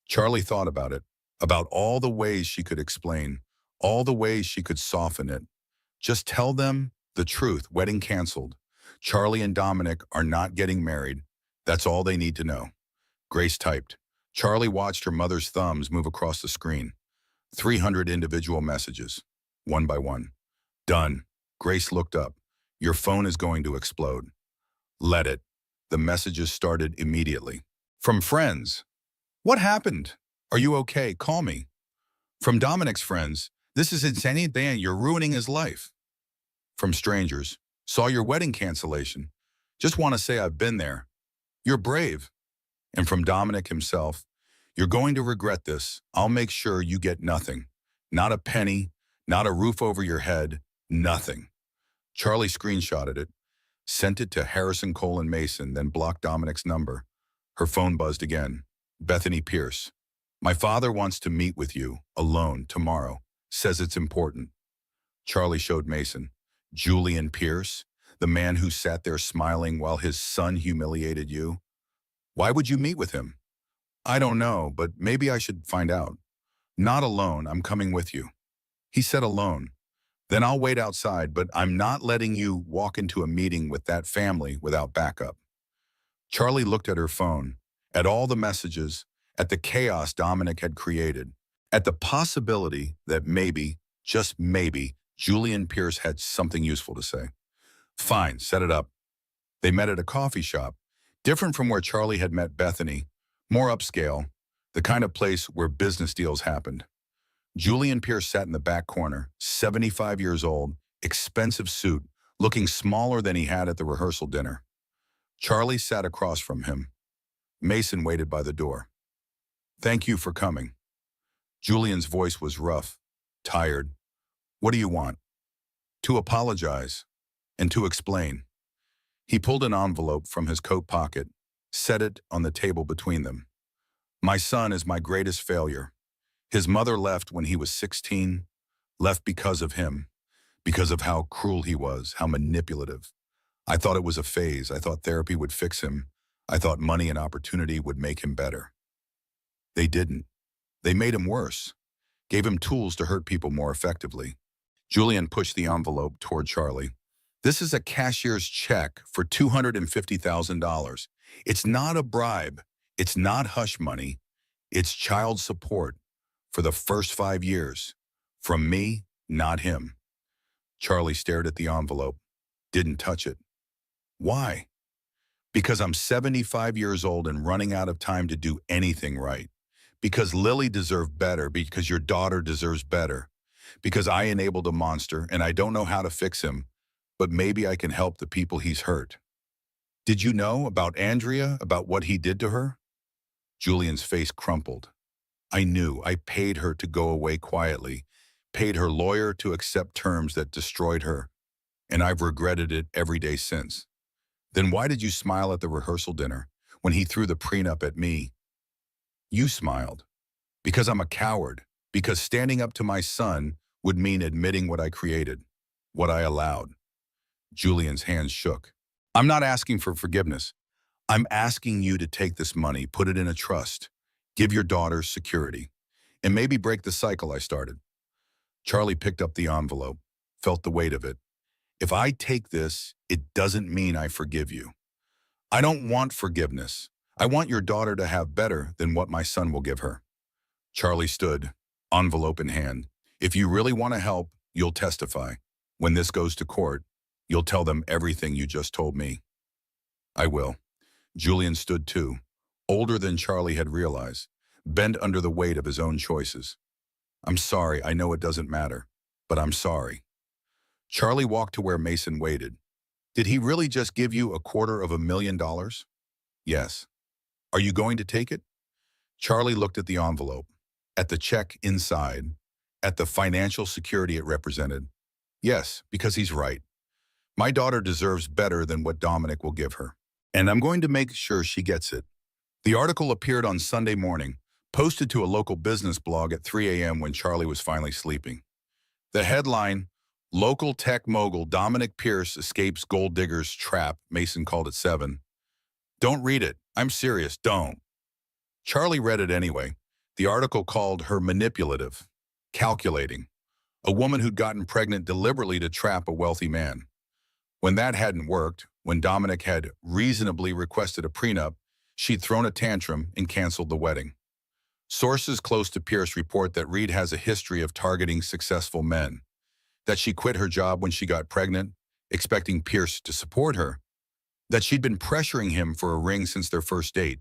Charlie thought about all the ways she could explain, all the ways she could soften it. Just tell them the truth, wedding canceled. Charlie and Dominic are not getting married. That's all they need to know. Grace typed. Charlie watched her mother's thumbs move across the screen. 300 individual messages, one by one. Done. Grace looked up. Your phone is going to explode. Let it. The messages started immediately. From friends. What happened? Are you okay? Call me. From Dominic's friends. This is insane, Dan. You're ruining his life. From strangers. Saw your wedding cancellation. Just want to say I've been there. You're brave. And from Dominic himself. You're going to regret this. I'll make sure you get nothing. Not a penny, not a roof over your head, nothing. Charlie screenshotted it, sent it to Harrison Cole and Mason, then blocked Dominic's number. Her phone buzzed again. Bethany Pierce. My father wants to meet with you, alone, tomorrow. Says it's important. Charlie showed Mason. Julian Pierce, the man who sat there smiling while his son humiliated you. Why would you meet with him? I don't know, but maybe I should find out. Not alone, I'm coming with you. He said alone. Then I'll wait outside, but I'm not letting you walk into a meeting with that family without backup. Charlie looked at her phone, at all the messages, at the chaos Dominic had created, at the possibility that maybe, just maybe, Julian Pierce had something useful to say. Fine, set it up. They met at a coffee shop, different from where Charlie had met Bethany, more upscale, the kind of place where business deals happened. Julian Pierce sat in the back corner, 75 years old, expensive suit, looking smaller than he had at the rehearsal dinner. Charlie sat across from him. Mason waited by the door. Thank you for coming. Julian's voice was rough, tired. What do you want? To apologize and to explain. He pulled an envelope from his coat pocket, set it on the table between them. My son is my greatest failure. His mother left when he was 16, left because of him, because of how cruel he was, how manipulative. I thought it was a phase. I thought therapy would fix him. I thought money and opportunity would make him better. They didn't. They made him worse, gave him tools to hurt people more effectively. Julian pushed the envelope toward Charlie. This is a cashier's check for $250,000. It's not a bribe. It's not hush money. It's child support for the first 5 years. From me, not him. Charlie stared at the envelope, didn't touch it. Why? Because I'm 75 years old and running out of time to do anything right. Because Lily deserved better, because your daughter deserves better. Because I enabled a monster and I don't know how to fix him, but maybe I can help the people he's hurt. Did you know about Andrea, about what he did to her? Julian's face crumpled. I knew. I paid her to go away quietly, paid her lawyer to accept terms that destroyed her, and I've regretted it every day since. Then why did you smile at the rehearsal dinner when he threw the prenup at me? You smiled. Because I'm a coward. Because standing up to my son would mean admitting what I created, what I allowed. Julian's hands shook. I'm not asking for forgiveness. I'm asking you to take this money, put it in a trust, give your daughter security, and maybe break the cycle I started. Charlie picked up the envelope, felt the weight of it. If I take this, it doesn't mean I forgive you. I don't want forgiveness. I want your daughter to have better than what my son will give her. Charlie stood, envelope in hand. If you really want to help, you'll testify. When this goes to court, you'll tell them everything you just told me. I will. Julian stood too, older than Charlie had realized, bent under the weight of his own choices. I'm sorry, I know it doesn't matter, but I'm sorry. Charlie walked to where Mason waited. Did he really just give you $250,000? Yes. Are you going to take it? Charlie looked at the envelope, at the check inside, at the financial security it represented. Yes, because he's right. My daughter deserves better than what Dominic will give her. And I'm going to make sure she gets it. The article appeared on Sunday morning, posted to a local business blog at 3 a.m. when Charlie was finally sleeping. The headline, Local Tech Mogul Dominic Pierce Escapes Gold Digger's Trap, Mason called it 7. Don't read it. I'm serious, don't. Charlie read it anyway. The article called her manipulative, calculating, a woman who'd gotten pregnant deliberately to trap a wealthy man. When that hadn't worked, when Dominic had reasonably requested a prenup, she'd thrown a tantrum and canceled the wedding. Sources close to Pierce report that Reed has a history of targeting successful men, that she quit her job when she got pregnant, expecting Pierce to support her, that she'd been pressuring him for a ring since their first date.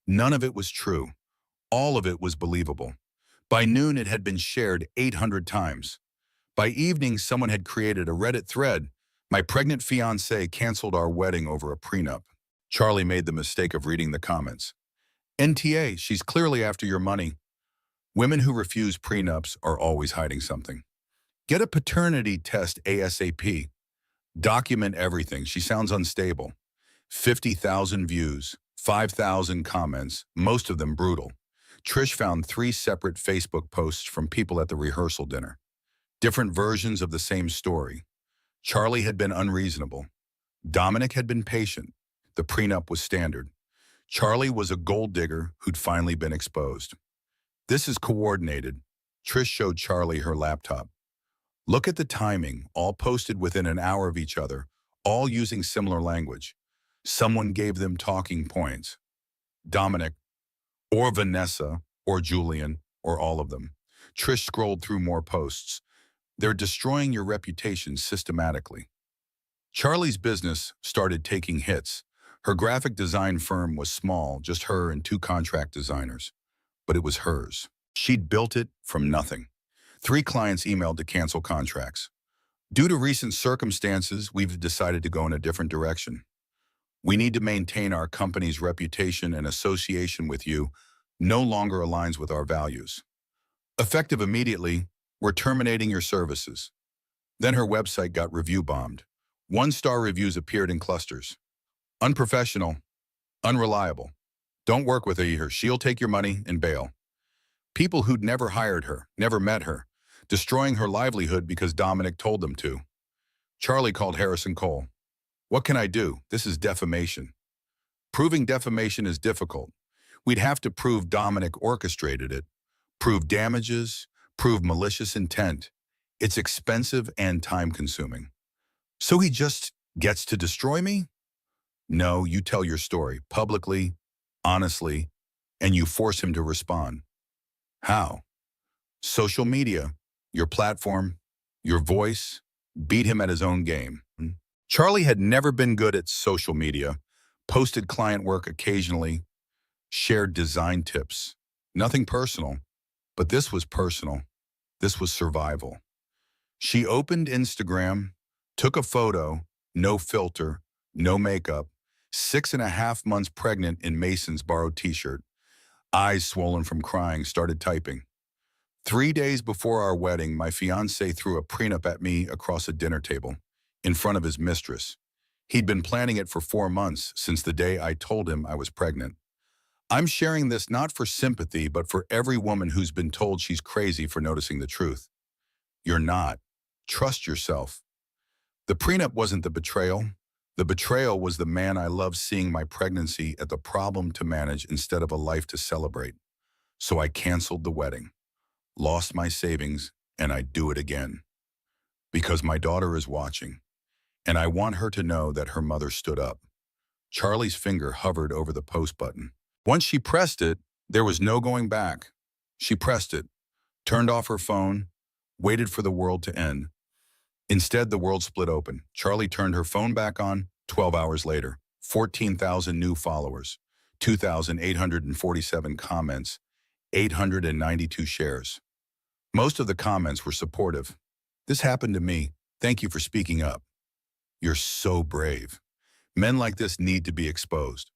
None of it was true. All of it was believable. By noon, it had been shared 800 times. By evening, someone had created a Reddit thread. My pregnant fiancée canceled our wedding over a prenup. Charlie made the mistake of reading the comments. NTA, she's clearly after your money. Women who refuse prenups are always hiding something. Get a paternity test ASAP. Document everything. She sounds unstable. 50,000 views, 5,000 comments, most of them brutal. Trish found 3 separate Facebook posts from people at the rehearsal dinner. Different versions of the same story. Charlie had been unreasonable. Dominic had been patient. The prenup was standard. Charlie was a gold digger who'd finally been exposed. This is coordinated. Trish showed Charlie her laptop. Look at the timing, all posted within an hour of each other, all using similar language. Someone gave them talking points. Dominic, or Vanessa, or Julian, or all of them. Trish scrolled through more posts. They're destroying your reputation systematically. Charlie's business started taking hits. Her graphic design firm was small, just her and 2 contract designers. But it was hers. She'd built it from nothing. 3 clients emailed to cancel contracts. Due to recent circumstances, we've decided to go in a different direction. We need to maintain our company's reputation, and association with you no longer aligns with our values. Effective immediately, we're terminating your services. Then her website got review bombed. 1-star reviews appeared in clusters. Unprofessional, unreliable. Don't work with her, she'll take your money and bail. People who'd never hired her, never met her, destroying her livelihood because Dominic told them to. Charlie called Harrison Cole. What can I do? This is defamation. Proving defamation is difficult. We'd have to prove Dominic orchestrated it, prove damages, prove malicious intent. It's expensive and time-consuming. So he just gets to destroy me? No, you tell your story, publicly, honestly, and you force him to respond. How? Social media, your platform, your voice, beat him at his own game. Charlie had never been good at social media, posted client work occasionally, shared design tips. Nothing personal, but this was personal. This was survival. She opened Instagram, took a photo, no filter, no makeup, 6.5 months pregnant in Mason's borrowed t-shirt. Eyes swollen from crying, started typing. 3 days before our wedding, my fiancé threw a prenup at me across a dinner table, in front of his mistress. He'd been planning it for 4 months, since the day I told him I was pregnant. I'm sharing this not for sympathy, but for every woman who's been told she's crazy for noticing the truth. You're not. Trust yourself. The prenup wasn't the betrayal. The betrayal was the man I loved seeing my pregnancy as a problem to manage instead of a life to celebrate. So I canceled the wedding, lost my savings, and I'd do it again. Because my daughter is watching, and I want her to know that her mother stood up. Charlie's finger hovered over the post button. Once she pressed it, there was no going back. She pressed it, turned off her phone, waited for the world to end. Instead, the world split open. Charlie turned her phone back on 12 hours later. 14,000 new followers, 2,847 comments, 892 shares. Most of the comments were supportive. This happened to me. Thank you for speaking up. You're so brave. Men like this need to be exposed.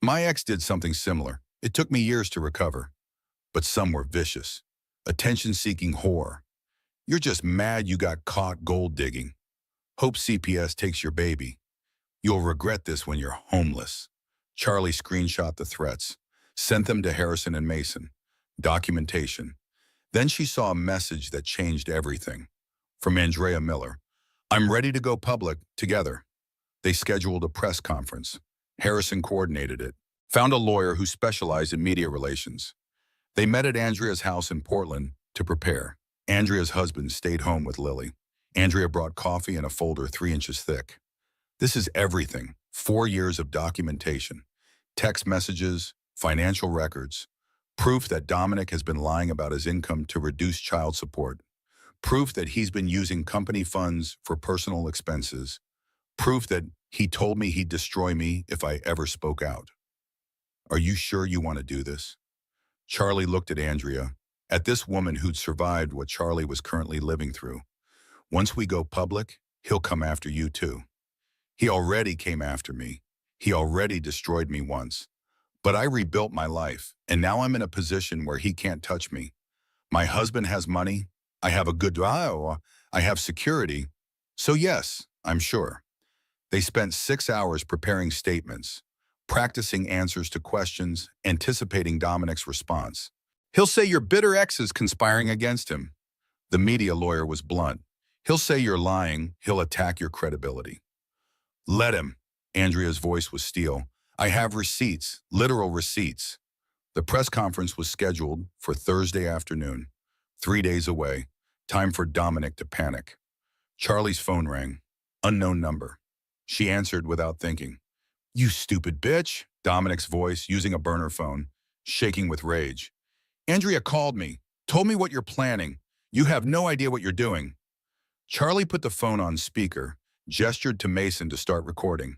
My ex did something similar. It took me years to recover. But some were vicious. Attention-seeking whore. You're just mad you got caught gold digging. Hope CPS takes your baby. You'll regret this when you're homeless. Charlie screenshot the threats, sent them to Harrison and Mason. Documentation. Then she saw a message that changed everything. From Andrea Miller. I'm ready to go public together. They scheduled a press conference. Harrison coordinated it. Found a lawyer who specialized in media relations. They met at Andrea's house in Portland to prepare. Andrea's husband stayed home with Lily. Andrea brought coffee and a folder 3 inches thick. This is everything. 4 years of documentation. Text messages, financial records, proof that Dominic has been lying about his income to reduce child support, proof that he's been using company funds for personal expenses, proof that he told me he'd destroy me if I ever spoke out. Are you sure you want to do this? Charlie looked at Andrea, at this woman who'd survived what Charlie was currently living through. Once we go public, he'll come after you too. He already came after me. He already destroyed me once. But I rebuilt my life, and now I'm in a position where he can't touch me. My husband has money. I have a good job. I have security. So yes, I'm sure. They spent 6 hours preparing statements, practicing answers to questions, anticipating Dominic's response. He'll say your bitter ex is conspiring against him. The media lawyer was blunt. He'll say you're lying. He'll attack your credibility. Let him. Andrea's voice was steel. I have receipts, literal receipts. The press conference was scheduled for Thursday afternoon, 3 days away. Time for Dominic to panic. Charlie's phone rang. Unknown number. She answered without thinking. You stupid bitch. Dominic's voice, using a burner phone, shaking with rage. Andrea called me, told me what you're planning. You have no idea what you're doing. Charlie put the phone on speaker, gestured to Mason to start recording.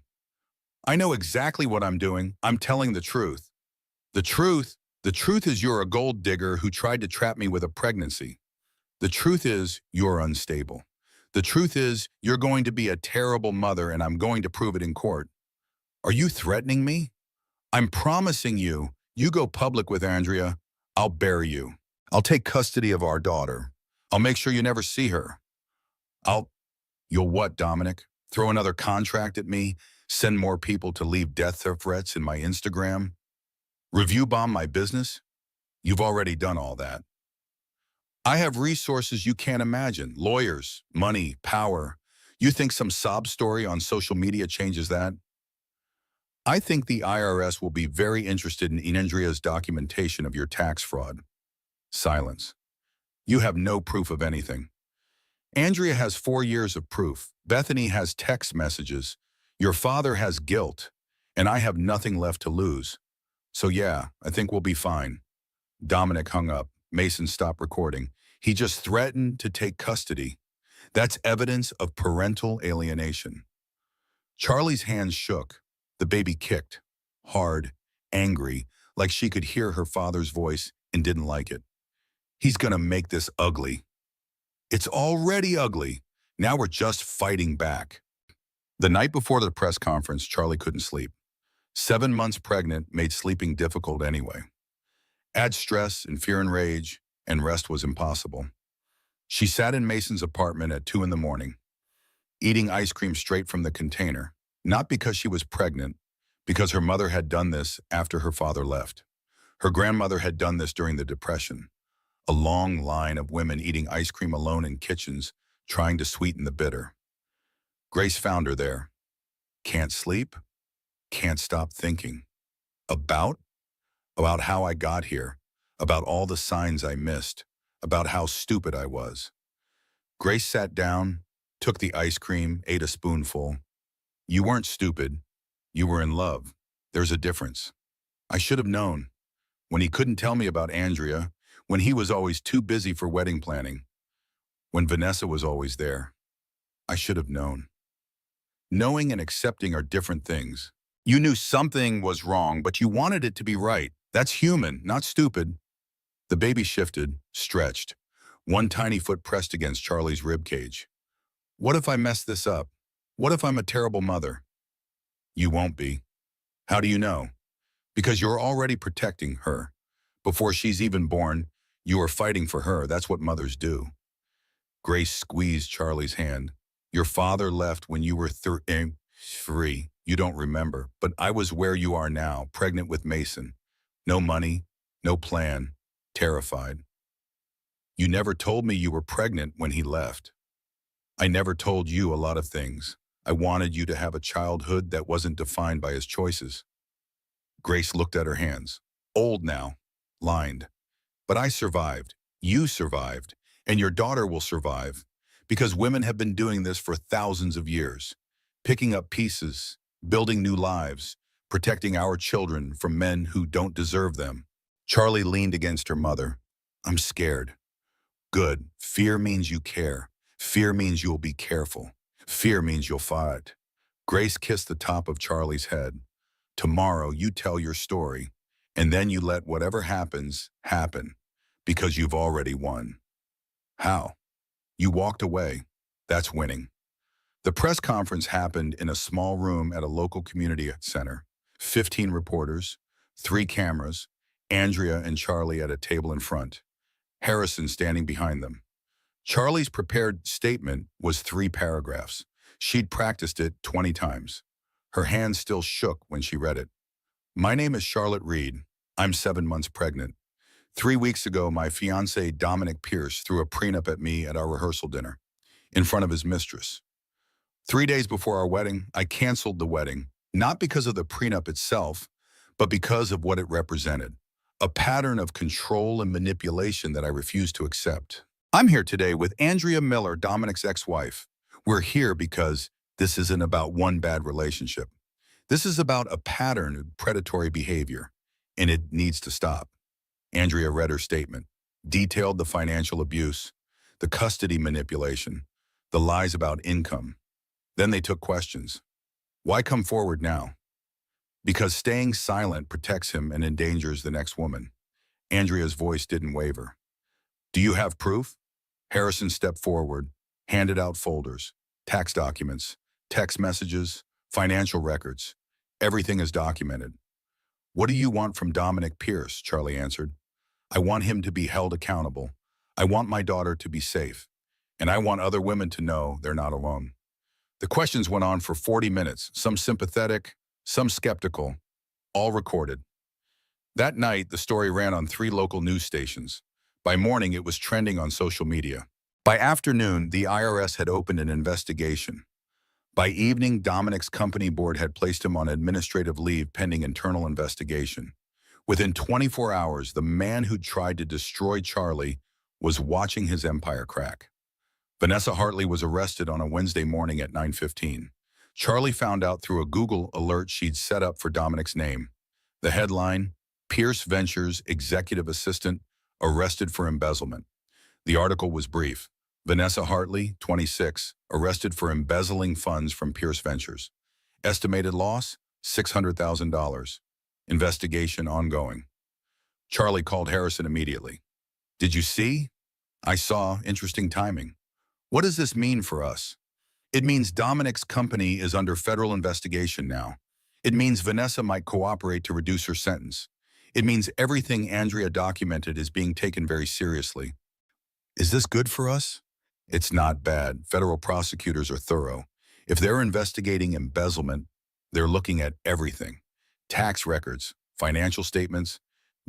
I know exactly what I'm doing. I'm telling the truth. The truth is you're a gold digger who tried to trap me with a pregnancy. The truth is you're unstable. The truth is you're going to be a terrible mother and I'm going to prove it in court. Are you threatening me? I'm promising you, you go public with Andrea, I'll bury you. I'll take custody of our daughter. I'll make sure you never see her. You'll what, Dominic? Throw another contract at me? Send more people to leave death threats in my Instagram? Review bomb my business? You've already done all that. I have resources you can't imagine. Lawyers, money, power. You think some sob story on social media changes that? I think the IRS will be very interested in Andrea's documentation of your tax fraud. Silence. You have no proof of anything. Andrea has 4 years of proof. Bethany has text messages. Your father has guilt. And I have nothing left to lose. So yeah, I think we'll be fine. Dominic hung up. Mason stopped recording. He just threatened to take custody. That's evidence of parental alienation. Charlie's hands shook. The baby kicked. Hard, angry, like she could hear her father's voice and didn't like it. He's gonna make this ugly. It's already ugly. Now we're just fighting back. The night before the press conference, Charlie couldn't sleep. 7 months pregnant made sleeping difficult anyway. Add stress and fear and rage, and rest was impossible. She sat in Mason's apartment at 2 in the morning, eating ice cream straight from the container, not because she was pregnant, because her mother had done this after her father left. Her grandmother had done this during the Depression. A long line of women eating ice cream alone in kitchens, trying to sweeten the bitter. Grace found her there. Can't sleep, can't stop thinking. About? About how I got here, about all the signs I missed, about how stupid I was. Grace sat down, took the ice cream, ate a spoonful. You weren't stupid. You were in love. There's a difference. I should have known. When he couldn't tell me about Andrea, when he was always too busy for wedding planning, when Vanessa was always there, I should have known. Knowing and accepting are different things. You knew something was wrong, but you wanted it to be right. That's human, not stupid. The baby shifted, stretched. One tiny foot pressed against Charlie's rib cage. What if I mess this up? What if I'm a terrible mother? You won't be. How do you know? Because you're already protecting her. Before she's even born, you are fighting for her. That's what mothers do. Grace squeezed Charlie's hand. Your father left when you were three. You don't remember, but I was where you are now, pregnant with Mason. No money, no plan, terrified. You never told me you were pregnant when he left. I never told you a lot of things. I wanted you to have a childhood that wasn't defined by his choices. Grace looked at her hands. Old now, lined. But I survived. You survived. And your daughter will survive. Because women have been doing this for thousands of years. Picking up pieces, building new lives, protecting our children from men who don't deserve them. Charlie leaned against her mother. I'm scared. Good. Fear means you care. Fear means you'll be careful. Fear means you'll fight. Grace kissed the top of Charlie's head. Tomorrow you tell your story, and then you let whatever happens, happen, because you've already won. How? You walked away. That's winning. The press conference happened in a small room at a local community center. 15 reporters, 3 cameras, Andrea and Charlie at a table in front, Harrison standing behind them. Charlie's prepared statement was 3 paragraphs. She'd practiced it 20 times. Her hand still shook when she read it. My name is Charlotte Reed. I'm 7 months pregnant. 3 weeks ago, my fiancé Dominic Pierce threw a prenup at me at our rehearsal dinner, in front of his mistress. 3 days before our wedding, I canceled the wedding, not because of the prenup itself, but because of what it represented. A pattern of control and manipulation that I refused to accept. I'm here today with Andrea Miller, Dominic's ex-wife. We're here because this isn't about one bad relationship. This is about a pattern of predatory behavior, and it needs to stop. Andrea read her statement, detailed the financial abuse, the custody manipulation, the lies about income. Then they took questions. Why come forward now? Because staying silent protects him and endangers the next woman. Andrea's voice didn't waver. Do you have proof? Harrison stepped forward, handed out folders, tax documents, text messages, financial records. Everything is documented. What do you want from Dominic Pierce? Charlie answered. I want him to be held accountable. I want my daughter to be safe. And I want other women to know they're not alone. The questions went on for 40 minutes, some sympathetic, some skeptical, all recorded. That night, the story ran on 3 local news stations. By morning, it was trending on social media. By afternoon, the IRS had opened an investigation. By evening, Dominic's company board had placed him on administrative leave pending internal investigation. Within 24 hours, the man who tried to destroy Charlie was watching his empire crack. Vanessa Hartley was arrested on a Wednesday morning at 9:15. Charlie found out through a Google alert she'd set up for Dominic's name. The headline, Pierce Ventures Executive Assistant Arrested for Embezzlement. The article was brief. Vanessa Hartley, 26, arrested for embezzling funds from Pierce Ventures. Estimated loss, $600,000. Investigation ongoing. Charlie called Harrison immediately. Did you see? I saw. Interesting timing. What does this mean for us? It means Dominic's company is under federal investigation now. It means Vanessa might cooperate to reduce her sentence. It means everything Andrea documented is being taken very seriously. Is this good for us? It's not bad. Federal prosecutors are thorough. If they're investigating embezzlement, they're looking at everything. Tax records, financial statements,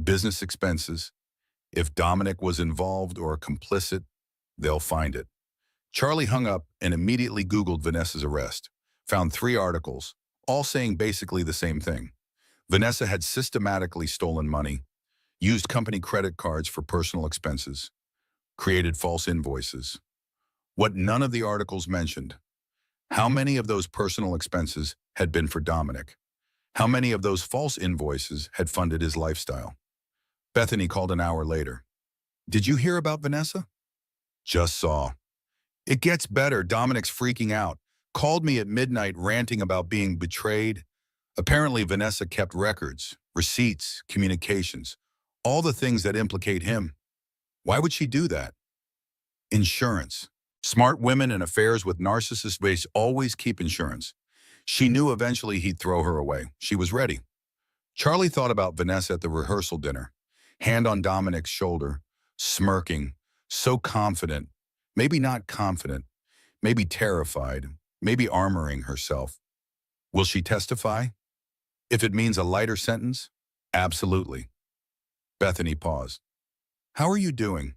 business expenses. If Dominic was involved or complicit, they'll find it. Charlie hung up and immediately Googled Vanessa's arrest, found 3 articles, all saying basically the same thing. Vanessa had systematically stolen money, used company credit cards for personal expenses, created false invoices. What none of the articles mentioned: how many of those personal expenses had been for Dominic? How many of those false invoices had funded his lifestyle? Bethany called an hour later. "Did you hear about Vanessa?" "Just saw." "It gets better. Dominic's freaking out. Called me at midnight ranting about being betrayed." Apparently, Vanessa kept records, receipts, communications, all the things that implicate him. Why would she do that? Insurance. Smart women in affairs with narcissist base always keep insurance. She knew eventually he'd throw her away. She was ready. Charlie thought about Vanessa at the rehearsal dinner, hand on Dominic's shoulder, smirking, so confident, maybe not confident, maybe terrified, maybe armoring herself. Will she testify? If it means a lighter sentence, absolutely. Bethany paused. "How are you doing?"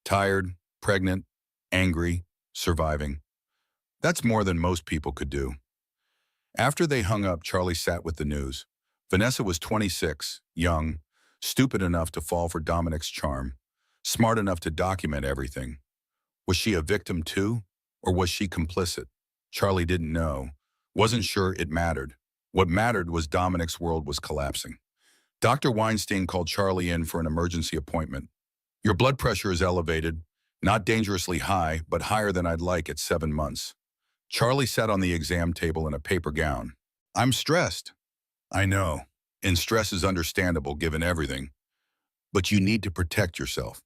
"Tired, pregnant, angry, surviving." That's more than most people could do. After they hung up, Charlie sat with the news. Vanessa was 26, young, stupid enough to fall for Dominic's charm, smart enough to document everything. Was she a victim too, or was she complicit? Charlie didn't know, wasn't sure it mattered. What mattered was Dominic's world was collapsing. Dr. Weinstein called Charlie in for an emergency appointment. "Your blood pressure is elevated, not dangerously high, but higher than I'd like at 7 months." Charlie sat on the exam table in a paper gown. "I'm stressed." "I know, and stress is understandable given everything. But you need to protect yourself.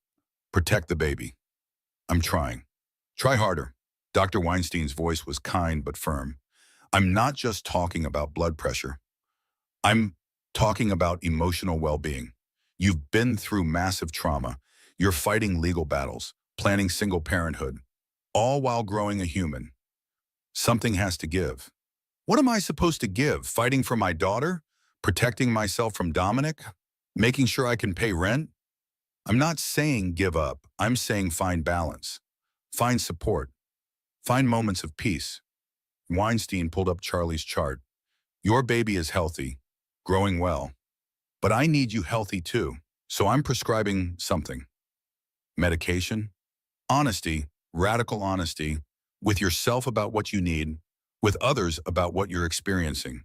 Protect the baby." "I'm trying." "Try harder." Dr. Weinstein's voice was kind but firm. "I'm not just talking about blood pressure. I'm talking about emotional well-being. You've been through massive trauma. You're fighting legal battles, planning single parenthood, all while growing a human. Something has to give." "What am I supposed to give? Fighting for my daughter? Protecting myself from Dominic? Making sure I can pay rent?" "I'm not saying give up. I'm saying find balance. Find support. Find moments of peace." Weinstein pulled up Charlie's chart. "Your baby is healthy, growing well. But I need you healthy too. So I'm prescribing something." "Medication?" "Honesty, radical honesty, with yourself about what you need, with others about what you're experiencing.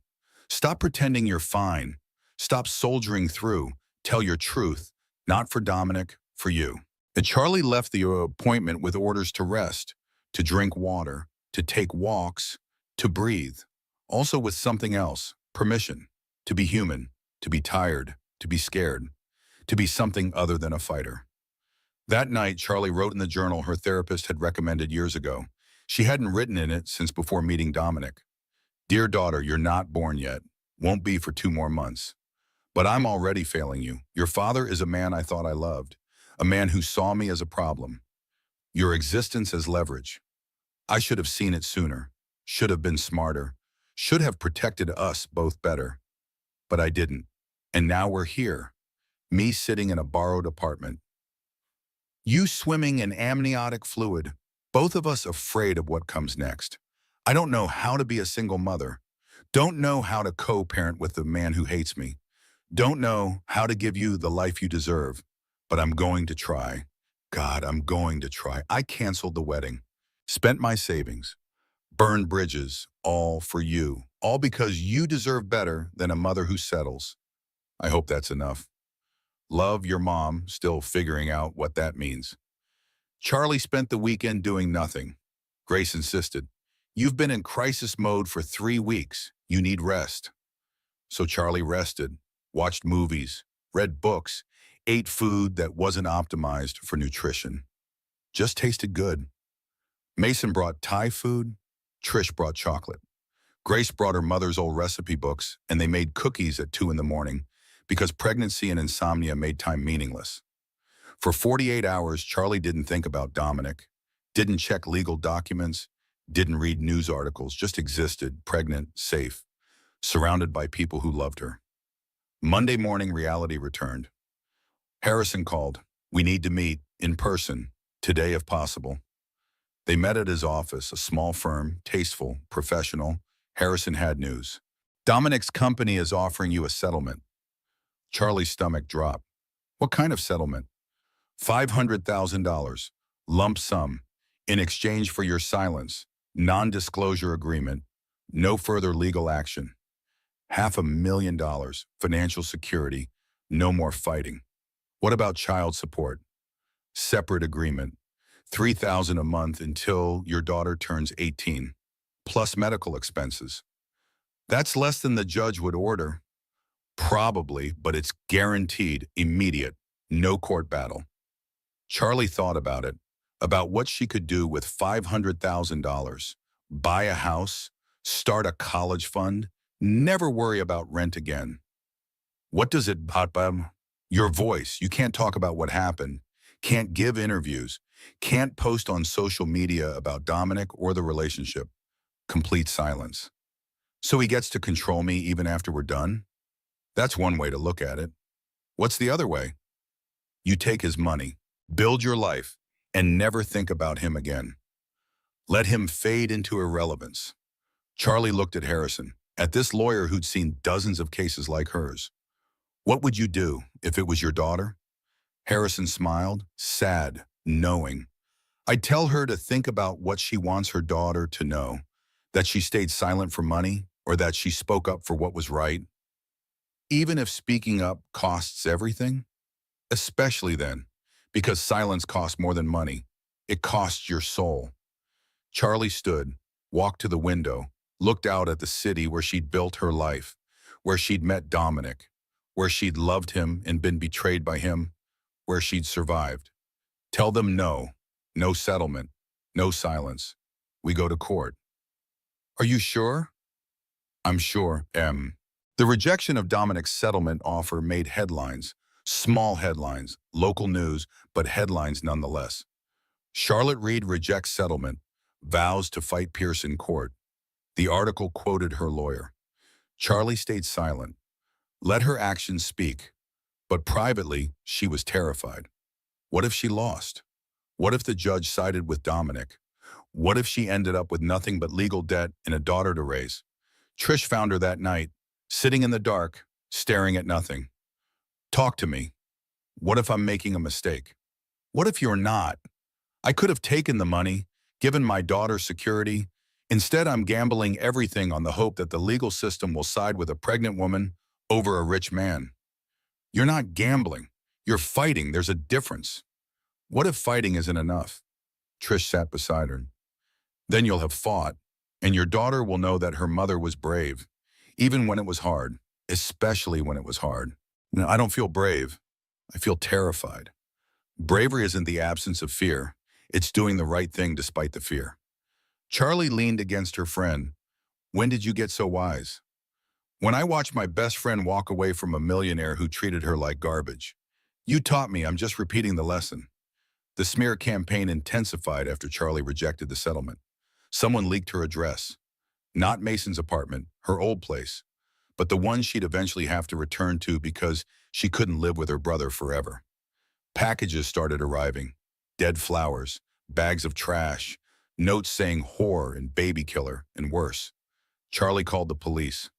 Stop pretending you're fine. Stop soldiering through. Tell your truth, not for Dominic, for you." And Charlie left the appointment with orders to rest, to drink water, to take walks, to breathe. Also with something else, permission, to be human, to be tired, to be scared, to be something other than a fighter. That night, Charlie wrote in the journal her therapist had recommended years ago. She hadn't written in it since before meeting Dominic. "Dear daughter, you're not born yet. Won't be for 2 more months. But I'm already failing you. Your father is a man I thought I loved, a man who saw me as a problem. Your existence as leverage. I should have seen it sooner, should have been smarter, should have protected us both better. But I didn't. And now we're here. Me sitting in a borrowed apartment. You swimming in amniotic fluid. Both of us afraid of what comes next. I don't know how to be a single mother. Don't know how to co-parent with the man who hates me. Don't know how to give you the life you deserve. But I'm going to try. God, I'm going to try." I canceled the wedding. Spent my savings. Burned bridges. All for you. All because you deserve better than a mother who settles. I hope that's enough. Love, your mom, still figuring out what that means. Charlie spent the weekend doing nothing. Grace insisted. "You've been in crisis mode for 3 weeks. You need rest." So Charlie rested, watched movies, read books, ate food that wasn't optimized for nutrition. Just tasted good. Mason brought Thai food. Trish brought chocolate. Grace brought her mother's old recipe books, and they made cookies at 2 in the morning because pregnancy and insomnia made time meaningless. For 48 hours, Charlie didn't think about Dominic, didn't check legal documents, didn't read news articles, just existed, pregnant, safe, surrounded by people who loved her. Monday morning, reality returned. Harrison called. "We need to meet, in person, today if possible." They met at his office, a small firm, tasteful, professional. Harrison had news. Dominic's company is offering you a settlement. Charlie's stomach dropped. What kind of settlement? $500,000, lump sum, in exchange for your silence, non-disclosure agreement, no further legal action. $500,000, financial security, no more fighting. What about child support? Separate agreement, $3,000 a month until your daughter turns 18, plus medical expenses. That's less than the judge would order. Probably, but it's guaranteed, immediate, no court battle. Charlie thought about what she could do with $500,000. Buy a house, start a college fund, never worry about rent again. What does it about? Your voice. You can't talk about what happened, can't give interviews, can't post on social media about Dominic or the relationship. Complete silence. So he gets to control me even after we're done? That's one way to look at it. What's the other way? You take his money, build your life, and never think about him again. Let him fade into irrelevance. Charlie looked at Harrison, at this lawyer who'd seen dozens of cases like hers. What would you do if it was your daughter? Harrison smiled, sad, knowing. I'd tell her to think about what she wants her daughter to know, that she stayed silent for money or that she spoke up for what was right. Even if speaking up costs everything, especially then, because silence costs more than money. It costs your soul. Charlie stood, walked to the window, looked out at the city where she'd built her life, where she'd met Dominic, where she'd loved him and been betrayed by him, where she'd survived. Tell them no, no settlement, no silence. We go to court. Are you sure? I'm sure, M. The rejection of Dominic's settlement offer made headlines, small headlines, local news, but headlines nonetheless. Charlotte Reed rejects settlement, vows to fight Pierce in court. The article quoted her lawyer. Charlie stayed silent. Let her actions speak. But privately, she was terrified. What if she lost? What if the judge sided with Dominic? What if she ended up with nothing but legal debt and a daughter to raise? Trish found her that night, sitting in the dark, staring at nothing. Talk to me. What if I'm making a mistake? What if you're not? I could have taken the money, given my daughter security. Instead, I'm gambling everything on the hope that the legal system will side with a pregnant woman over a rich man. You're not gambling. You're fighting. There's a difference. What if fighting isn't enough? Trish sat beside her. Then you'll have fought, and your daughter will know that her mother was brave, even when it was hard, especially when it was hard. Now, I don't feel brave. I feel terrified. Bravery isn't the absence of fear. It's doing the right thing despite the fear. Charlie leaned against her friend. When did you get so wise? When I watched my best friend walk away from a millionaire who treated her like garbage. You taught me, I'm just repeating the lesson. The smear campaign intensified after Charlie rejected the settlement. Someone leaked her address. Not Mason's apartment, her old place, but the one she'd eventually have to return to because she couldn't live with her brother forever. Packages started arriving. Dead flowers, bags of trash, notes saying whore and baby killer, and worse. Charlie called the police,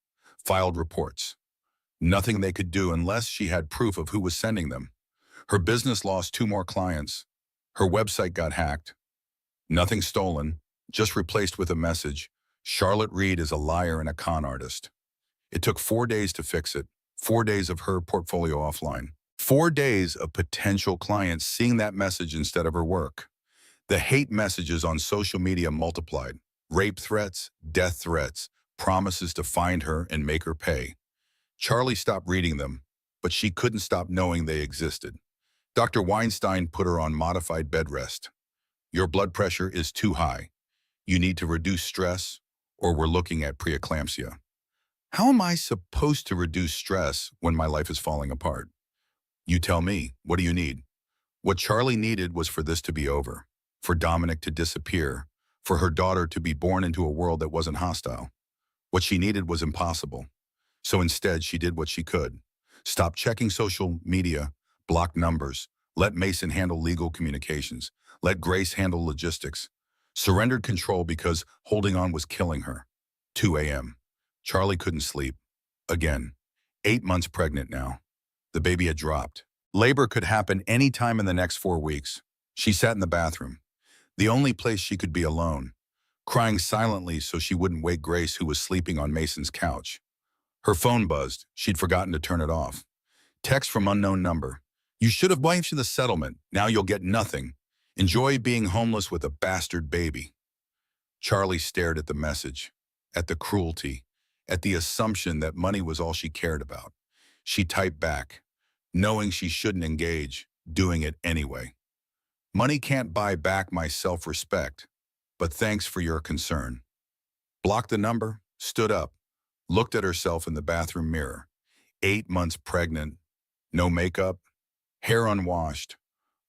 filed reports. Nothing they could do unless she had proof of who was sending them. Her business lost 2 more clients. Her website got hacked. Nothing stolen, just replaced with a message. Charlotte Reed is a liar and a con artist. It took 4 days to fix it. 4 days of her portfolio offline. 4 days of potential clients seeing that message instead of her work. The hate messages on social media multiplied. Rape threats, death threats, promises to find her and make her pay. Charlie stopped reading them, but she couldn't stop knowing they existed. Dr. Weinstein put her on modified bed rest. Your blood pressure is too high. You need to reduce stress, or we're looking at preeclampsia. How am I supposed to reduce stress when my life is falling apart? You tell me, what do you need? What Charlie needed was for this to be over, for Dominic to disappear, for her daughter to be born into a world that wasn't hostile. What she needed was impossible. So instead, she did what she could. Stop checking social media, block numbers, let Mason handle legal communications, let Grace handle logistics. Surrendered control because holding on was killing her. 2 a.m. Charlie couldn't sleep. Again. 8 months pregnant now. The baby had dropped. Labor could happen any time in the next 4 weeks. She sat in the bathroom, the only place she could be alone, crying silently so she wouldn't wake Grace, who was sleeping on Mason's couch. Her phone buzzed. She'd forgotten to turn it off. Text from unknown number. You should have waived the settlement. Now you'll get nothing. Enjoy being homeless with a bastard baby. Charlie stared at the message, at the cruelty, at the assumption that money was all she cared about. She typed back, knowing she shouldn't engage, doing it anyway. Money can't buy back my self-respect, but thanks for your concern. Blocked the number, stood up, looked at herself in the bathroom mirror. 8 months pregnant, no makeup, hair unwashed,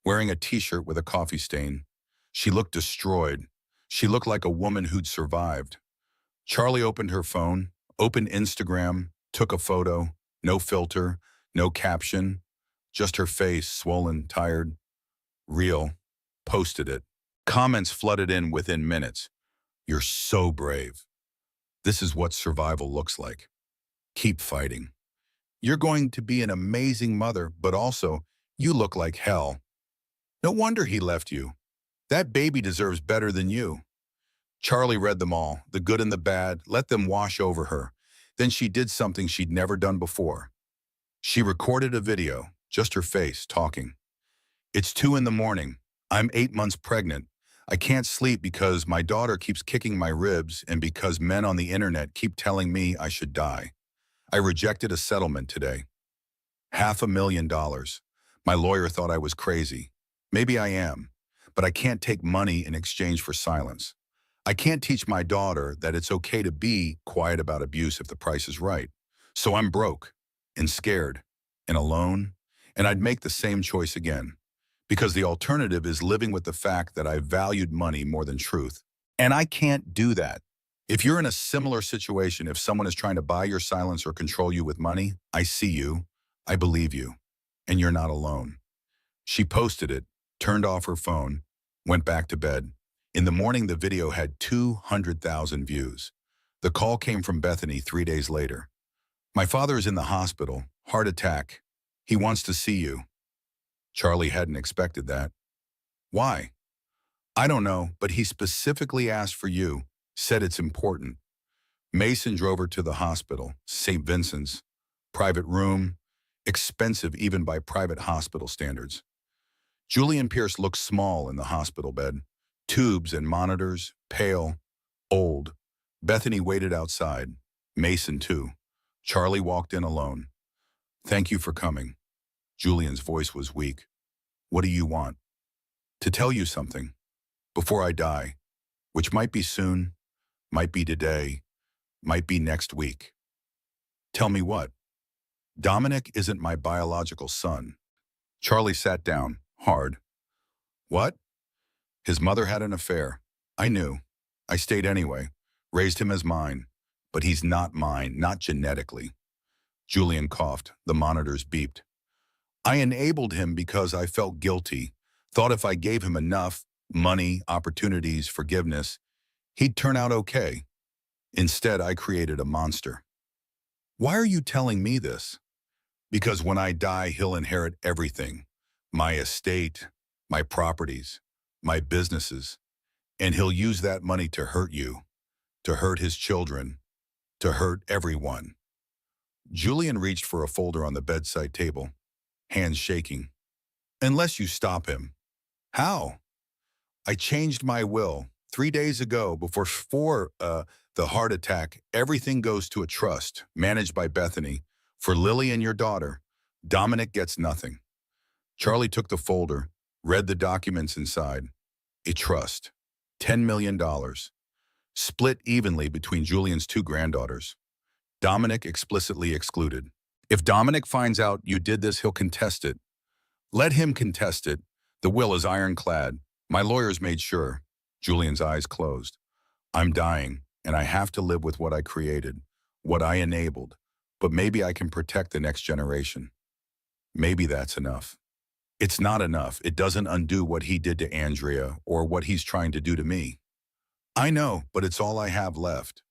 wearing a t-shirt with a coffee stain. She looked destroyed. She looked like a woman who'd survived. Charlie opened her phone, opened Instagram, took a photo, no filter, no caption, just her face, swollen, tired, real, posted it. Comments flooded in within minutes. You're so brave. This is what survival looks like. Keep fighting. You're going to be an amazing mother, but also, you look like hell. No wonder he left you. That baby deserves better than you. Charlie read them all, the good and the bad, let them wash over her. Then she did something she'd never done before. She recorded a video, just her face, talking. It's 2 in the morning. I'm 8 months pregnant. I can't sleep because my daughter keeps kicking my ribs and because men on the internet keep telling me I should die. I rejected a settlement today. $500,000. My lawyer thought I was crazy. Maybe I am, but I can't take money in exchange for silence. I can't teach my daughter that it's okay to be quiet about abuse if the price is right. So I'm broke and scared and alone, and I'd make the same choice again. Because the alternative is living with the fact that I valued money more than truth. And I can't do that. If you're in a similar situation, if someone is trying to buy your silence or control you with money, I see you, I believe you, and you're not alone. She posted it, turned off her phone, went back to bed. In the morning, the video had 200,000 views. The call came from Bethany 3 days later. My father is in the hospital, heart attack. He wants to see you. Charlie hadn't expected that. Why? I don't know, but he specifically asked for you, said it's important. Mason drove her to the hospital, St. Vincent's. Private room, expensive even by private hospital standards. Julian Pierce looked small in the hospital bed. Tubes and monitors, pale, old. Bethany waited outside. Mason too. Charlie walked in alone. Thank you for coming. Julian's voice was weak. What do you want? To tell you something. Before I die, which might be soon, might be today, might be next week. Tell me what? Dominic isn't my biological son. Charlie sat down, hard. What? His mother had an affair. I knew. I stayed anyway, raised him as mine. But he's not mine, not genetically. Julian coughed. The monitors beeped. I enabled him because I felt guilty, thought if I gave him enough, money, opportunities, forgiveness, he'd turn out okay. Instead, I created a monster. Why are you telling me this? Because when I die, he'll inherit everything. My estate, my properties, my businesses, and he'll use that money to hurt you, to hurt his children, to hurt everyone. Julian reached for a folder on the bedside table, hands shaking. Unless you stop him. How? I changed my will 3 days ago before the heart attack. Everything goes to a trust managed by Bethany. For Lily and your daughter, Dominic gets nothing. Charlie took the folder, read the documents inside. A trust. $10 million. Split evenly between Julian's 2 granddaughters. Dominic explicitly excluded. If Dominic finds out you did this, he'll contest it. Let him contest it. The will is ironclad. My lawyers made sure. Julian's eyes closed. I'm dying, and I have to live with what I created, what I enabled. But maybe I can protect the next generation. Maybe that's enough. It's not enough. It doesn't undo what he did to Andrea or what he's trying to do to me. I know, but it's all I have left.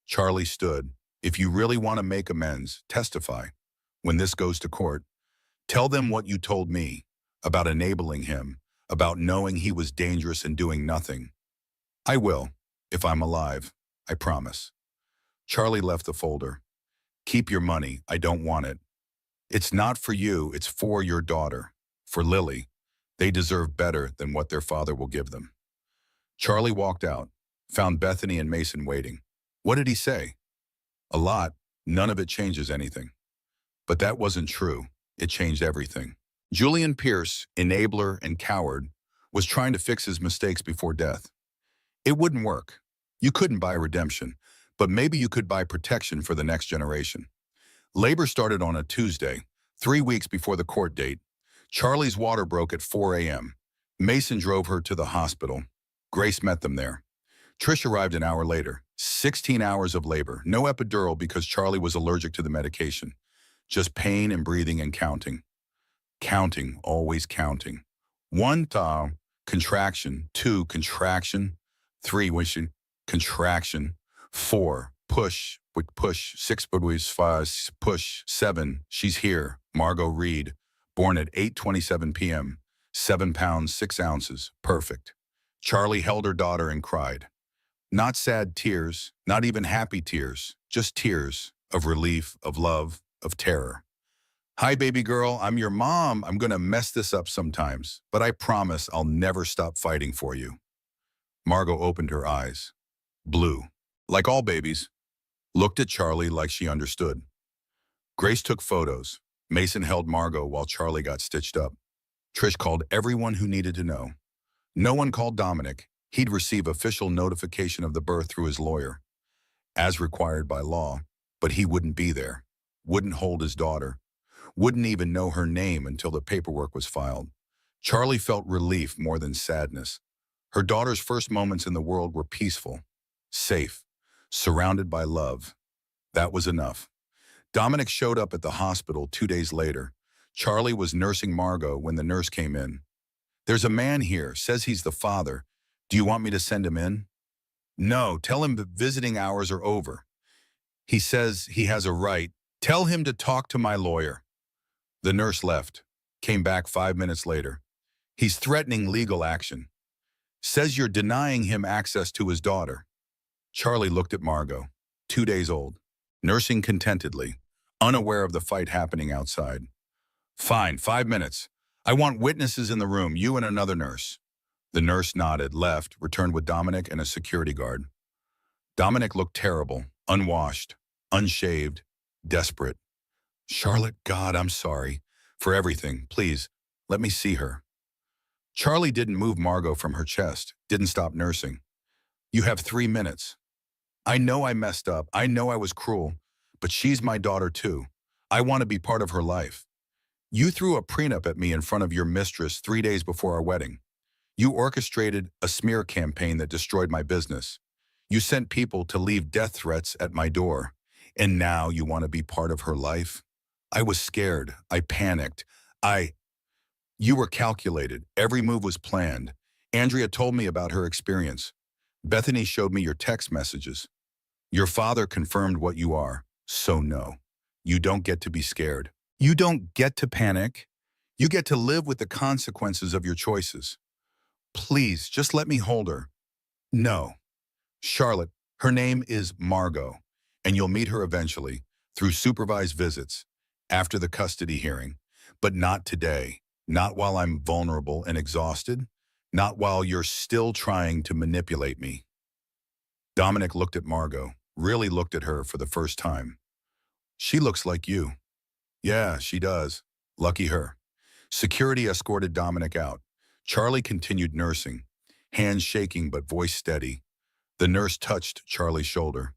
Charlie stood. If you really want to make amends, testify. When this goes to court, tell them what you told me about enabling him, about knowing he was dangerous and doing nothing. I will, if I'm alive, I promise. Charlie left the folder. Keep your money, I don't want it. It's not for you, it's for your daughter. For Lily. They deserve better than what their father will give them. Charlie walked out, found Bethany and Mason waiting. What did he say? A lot. None of it changes anything. But that wasn't true. It changed everything. Julian Pierce, enabler and coward, was trying to fix his mistakes before death. It wouldn't work. You couldn't buy redemption, but maybe you could buy protection for the next generation. Labor started on a Tuesday, 3 weeks before the court date. Charlie's water broke at 4 a.m. Mason drove her to the hospital. Grace met them there. Trish arrived an hour later. 16 hours of labor. No epidural because Charlie was allergic to the medication. Just pain and breathing and counting. Counting, always counting. 1, contraction. 2, contraction. 3, wishing, contraction. 4, push, push. 6, push. 7, she's here. Margot Reed, born at 8:27 p.m. 7 pounds, 6 ounces. Perfect. Charlie held her daughter and cried. Not sad tears, not even happy tears, just tears of relief, of love, of terror. Hi, baby girl, I'm your mom. I'm gonna mess this up sometimes, but I promise I'll never stop fighting for you. Margot opened her eyes. Blue, like all babies, looked at Charlie like she understood. Grace took photos. Mason held Margot while Charlie got stitched up. Trish called everyone who needed to know. No one called Dominic. He'd receive official notification of the birth through his lawyer, as required by law, but he wouldn't be there, wouldn't hold his daughter, wouldn't even know her name until the paperwork was filed. Charlie felt relief more than sadness. Her daughter's first moments in the world were peaceful, safe, surrounded by love. That was enough. Dominic showed up at the hospital 2 days later. Charlie was nursing Margot when the nurse came in. There's a man here, says he's the father. Do you want me to send him in? No, tell him that visiting hours are over. He says he has a right. Tell him to talk to my lawyer. The nurse left, came back 5 minutes later. He's threatening legal action. Says you're denying him access to his daughter. Charlie looked at Margot, 2 days old, nursing contentedly, unaware of the fight happening outside. Fine, 5 minutes. I want witnesses in the room, you and another nurse. The nurse nodded, left, returned with Dominic and a security guard. Dominic looked terrible, unwashed, unshaved, desperate. Charlotte, God, I'm sorry. For everything, please, let me see her. Charlie didn't move Margot from her chest, didn't stop nursing. You have 3 minutes. I know I messed up, I know I was cruel, but she's my daughter too. I want to be part of her life. You threw a prenup at me in front of your mistress 3 days before our wedding. You orchestrated a smear campaign that destroyed my business. You sent people to leave death threats at my door. And now you want to be part of her life? I was scared. I panicked. You were calculated. Every move was planned. Andrea told me about her experience. Bethany showed me your text messages. Your father confirmed what you are. So no, you don't get to be scared. You don't get to panic. You get to live with the consequences of your choices. Please, just let me hold her. No. Charlotte, her name is Margot, and you'll meet her eventually, through supervised visits, after the custody hearing. But not today. Not while I'm vulnerable and exhausted. Not while you're still trying to manipulate me. Dominic looked at Margot, really looked at her for the first time. She looks like you. Yeah, she does. Lucky her. Security escorted Dominic out. Charlie continued nursing, hands shaking but voice steady. The nurse touched Charlie's shoulder.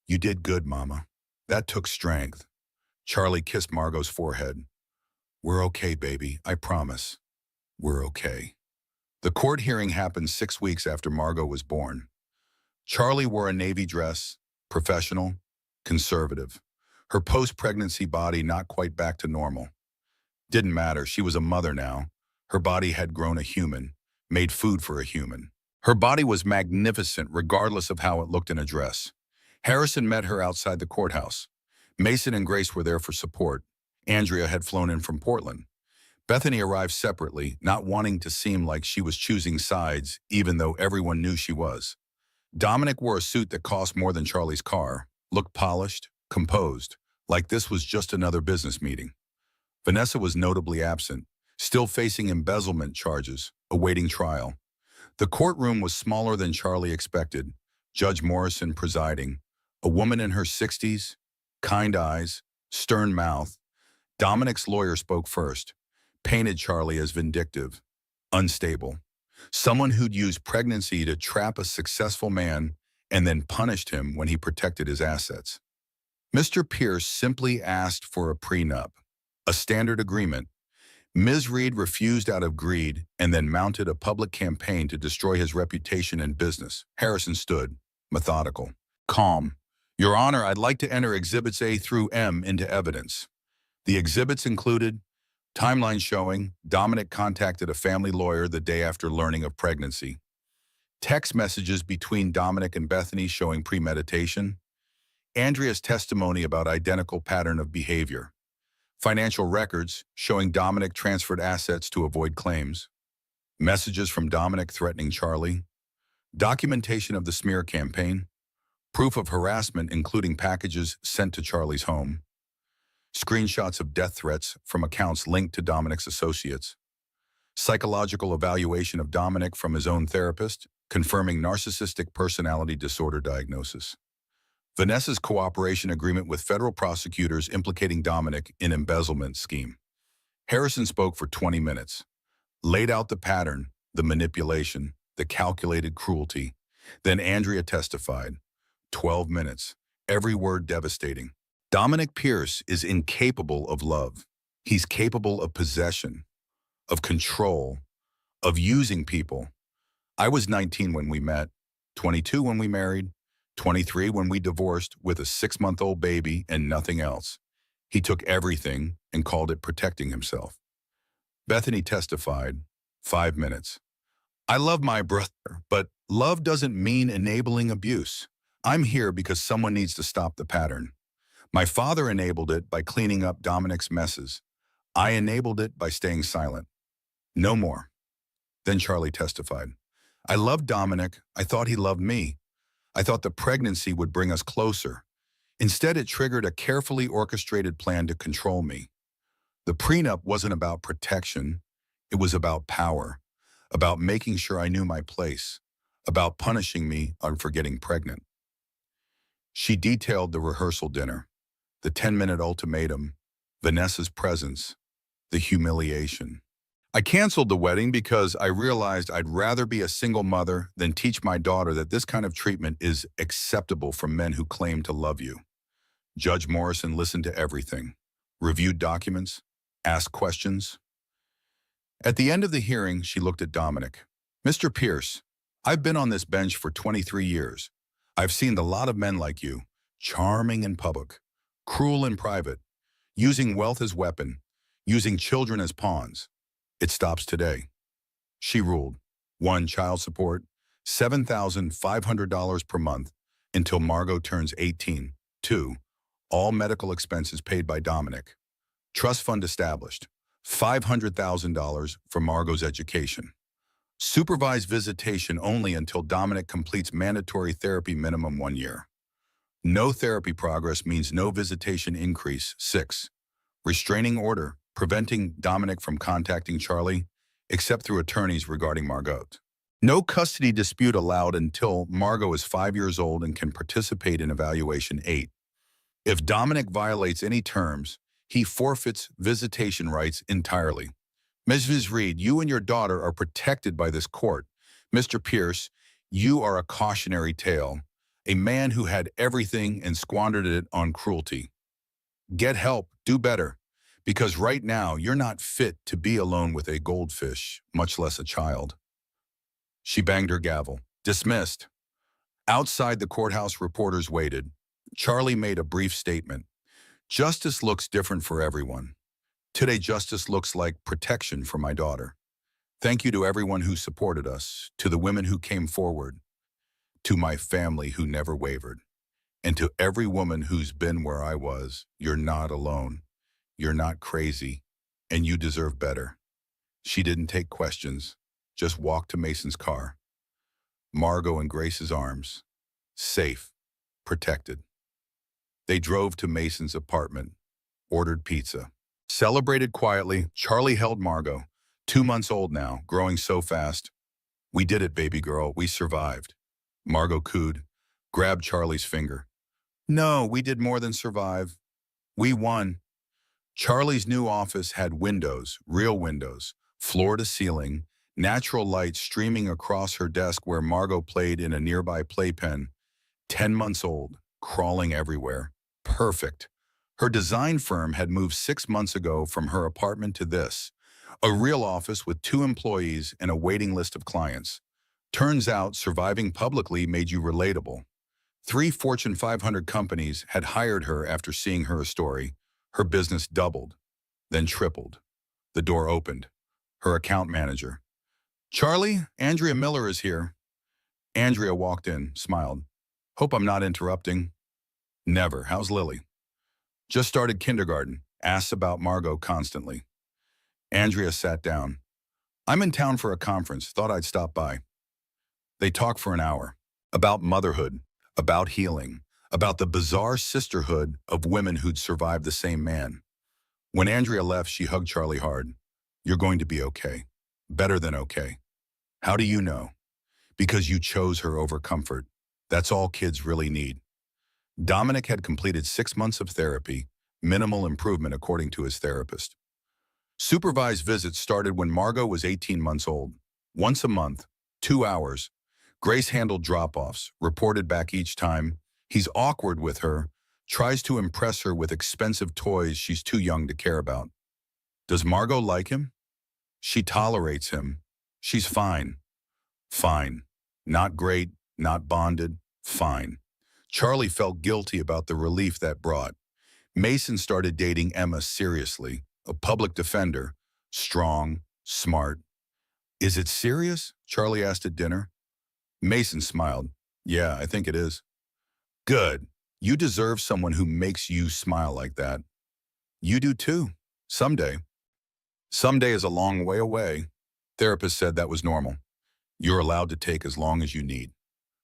You did good, Mama. That took strength. Charlie kissed Margot's forehead. We're okay, baby, I promise. We're okay. The court hearing happened 6 weeks after Margot was born. Charlie wore a navy dress, professional, conservative. Her post-pregnancy body not quite back to normal. Didn't matter, she was a mother now. Her body had grown a human, made food for a human. Her body was magnificent regardless of how it looked in a dress. Harrison met her outside the courthouse. Mason and Grace were there for support. Andrea had flown in from Portland. Bethany arrived separately, not wanting to seem like she was choosing sides, even though everyone knew she was. Dominic wore a suit that cost more than Charlie's car, looked polished, composed, like this was just another business meeting. Vanessa was notably absent, still facing embezzlement charges, awaiting trial. The courtroom was smaller than Charlie expected, Judge Morrison presiding, a woman in her 60s, kind eyes, stern mouth. Dominic's lawyer spoke first, painted Charlie as vindictive, unstable, someone who'd used pregnancy to trap a successful man and then punished him when he protected his assets. Mr. Pierce simply asked for a prenup, a standard agreement. Ms. Reed refused out of greed and then mounted a public campaign to destroy his reputation and business. Harrison stood, methodical, calm. Your Honor, I'd like to enter Exhibits A through M into evidence. The exhibits included timeline showing Dominic contacted a family lawyer the day after learning of pregnancy, text messages between Dominic and Bethany showing premeditation, Andrea's testimony about identical pattern of behavior, financial records showing Dominic transferred assets to avoid claims, messages from Dominic threatening Charlie, documentation of the smear campaign, proof of harassment including packages sent to Charlie's home, screenshots of death threats from accounts linked to Dominic's associates, psychological evaluation of Dominic from his own therapist, confirming narcissistic personality disorder diagnosis, Vanessa's cooperation agreement with federal prosecutors implicating Dominic in embezzlement scheme. Harrison spoke for 20 minutes, laid out the pattern, the manipulation, the calculated cruelty. Then Andrea testified. 12 minutes, every word devastating. Dominic Pierce is incapable of love. He's capable of possession, of control, of using people. I was 19 when we met, 22 when we married, 23 when we divorced with a 6-month-old baby and nothing else. He took everything and called it protecting himself. Bethany testified, 5 minutes. I love my brother, but love doesn't mean enabling abuse. I'm here because someone needs to stop the pattern. My father enabled it by cleaning up Dominic's messes. I enabled it by staying silent. No more. Then Charlie testified. I loved Dominic. I thought he loved me. I thought the pregnancy would bring us closer. Instead, it triggered a carefully orchestrated plan to control me. The prenup wasn't about protection. It was about power, about making sure I knew my place, about punishing me for getting pregnant. She detailed the rehearsal dinner, the 10-minute ultimatum, Vanessa's presence, the humiliation. I canceled the wedding because I realized I'd rather be a single mother than teach my daughter that this kind of treatment is acceptable from men who claim to love you. Judge Morrison listened to everything, reviewed documents, asked questions. At the end of the hearing, she looked at Dominic. Mr. Pierce, I've been on this bench for 23 years. I've seen a lot of men like you, charming in public, cruel in private, using wealth as weapon, using children as pawns. It stops today. She ruled. 1. Child support, $7,500 per month until Margot turns 18. 2. All medical expenses paid by Dominic. Trust fund established. $500,000 for Margot's education. Supervised visitation only until Dominic completes mandatory therapy minimum 1 year. No therapy progress means no visitation increase. 6. Restraining order, preventing Dominic from contacting Charlie, except through attorneys regarding Margot. No custody dispute allowed until Margot is 5 years old and can participate in evaluation. 8. If Dominic violates any terms, he forfeits visitation rights entirely. Mrs. Reed, you and your daughter are protected by this court. Mr. Pierce, you are a cautionary tale, a man who had everything and squandered it on cruelty. Get help, do better, because right now you're not fit to be alone with a goldfish, much less a child. She banged her gavel. Dismissed. Outside the courthouse, reporters waited. Charlie made a brief statement. Justice looks different for everyone. Today, justice looks like protection for my daughter. Thank you to everyone who supported us, to the women who came forward, to my family who never wavered, and to every woman who's been where I was. You're not alone. You're not crazy, and you deserve better. She didn't take questions, just walked to Mason's car. Margot in Grace's arms, safe, protected. They drove to Mason's apartment, ordered pizza. Celebrated quietly, Charlie held Margot, 2 months old now, growing so fast. We did it, baby girl, we survived. Margot cooed, grabbed Charlie's finger. No, we did more than survive. We won. Charlie's new office had windows, real windows, floor to ceiling, natural light streaming across her desk where Margot played in a nearby playpen. 10 months old, crawling everywhere. Perfect. Her design firm had moved 6 months ago from her apartment to this, a real office with 2 employees and a waiting list of clients. Turns out surviving publicly made you relatable. 3 Fortune 500 companies had hired her after seeing her story. Her business doubled, then tripled. The door opened. Her account manager. Charlie, Andrea Miller is here. Andrea walked in, smiled. Hope I'm not interrupting. Never. How's Lily? Just started kindergarten. Asks about Margot constantly. Andrea sat down. I'm in town for a conference. Thought I'd stop by. They talked for an hour. About motherhood, about healing, about the bizarre sisterhood of women who'd survived the same man. When Andrea left, she hugged Charlie hard. You're going to be okay. Better than okay. How do you know? Because you chose her over comfort. That's all kids really need. Dominic had completed 6 months of therapy, minimal improvement according to his therapist. Supervised visits started when Margot was 18 months old. Once a month, 2 hours. Grace handled drop-offs, reported back each time. He's awkward with her, tries to impress her with expensive toys she's too young to care about. Does Margot like him? She tolerates him. She's fine. Fine. Not great, not bonded, fine. Charlie felt guilty about the relief that brought. Mason started dating Emma seriously, a public defender, strong, smart. Is it serious? Charlie asked at dinner. Mason smiled. Yeah, I think it is. Good. You deserve someone who makes you smile like that. You do too. Someday. Someday is a long way away. Therapist said that was normal. You're allowed to take as long as you need.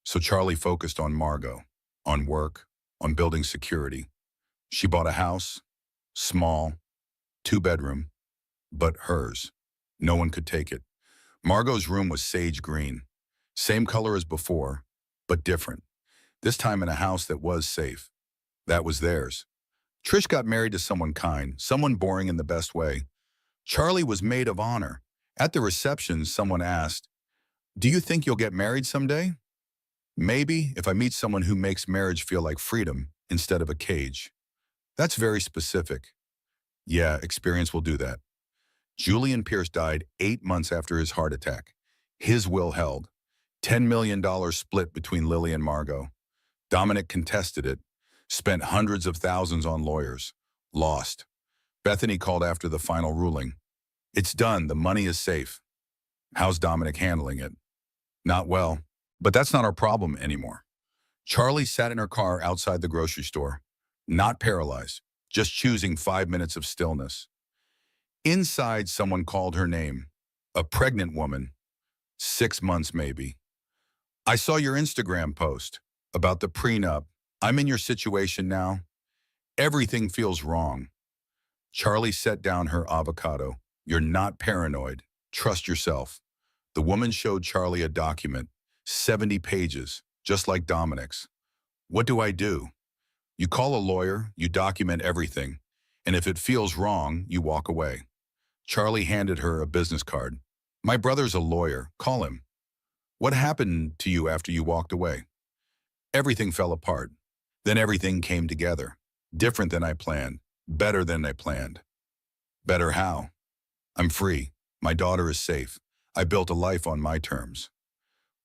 So Charlie focused on Margot, on work, on building security. She bought a house, small, 2-bedroom, but hers. No one could take it. Margot's room was sage green, same color as before, but different. This time in a house that was safe. That was theirs. Trish got married to someone kind, someone boring in the best way. Charlie was maid of honor. At the reception, someone asked, do you think you'll get married someday? Maybe, if I meet someone who makes marriage feel like freedom instead of a cage. That's very specific. Yeah, experience will do that. Julian Pierce died 8 months after his heart attack. His will held. $10 million split between Lily and Margot. Dominic contested it, spent hundreds of thousands on lawyers. Lost. Bethany called after the final ruling. It's done, the money is safe. How's Dominic handling it? Not well, but that's not our problem anymore. Charlie sat in her car outside the grocery store, not paralyzed, just choosing 5 minutes of stillness. Inside, someone called her name, a pregnant woman, 6 months maybe. I saw your Instagram post about the prenup. I'm in your situation now. Everything feels wrong. Charlie set down her avocado. You're not paranoid. Trust yourself. The woman showed Charlie a document, 70 pages, just like Dominic's. What do I do? You call a lawyer, you document everything, and if it feels wrong, you walk away. Charlie handed her a business card. My brother's a lawyer. Call him. What happened to you after you walked away? Everything fell apart. Then everything came together. Different than I planned. Better than I planned. Better how? I'm free. My daughter is safe. I built a life on my terms.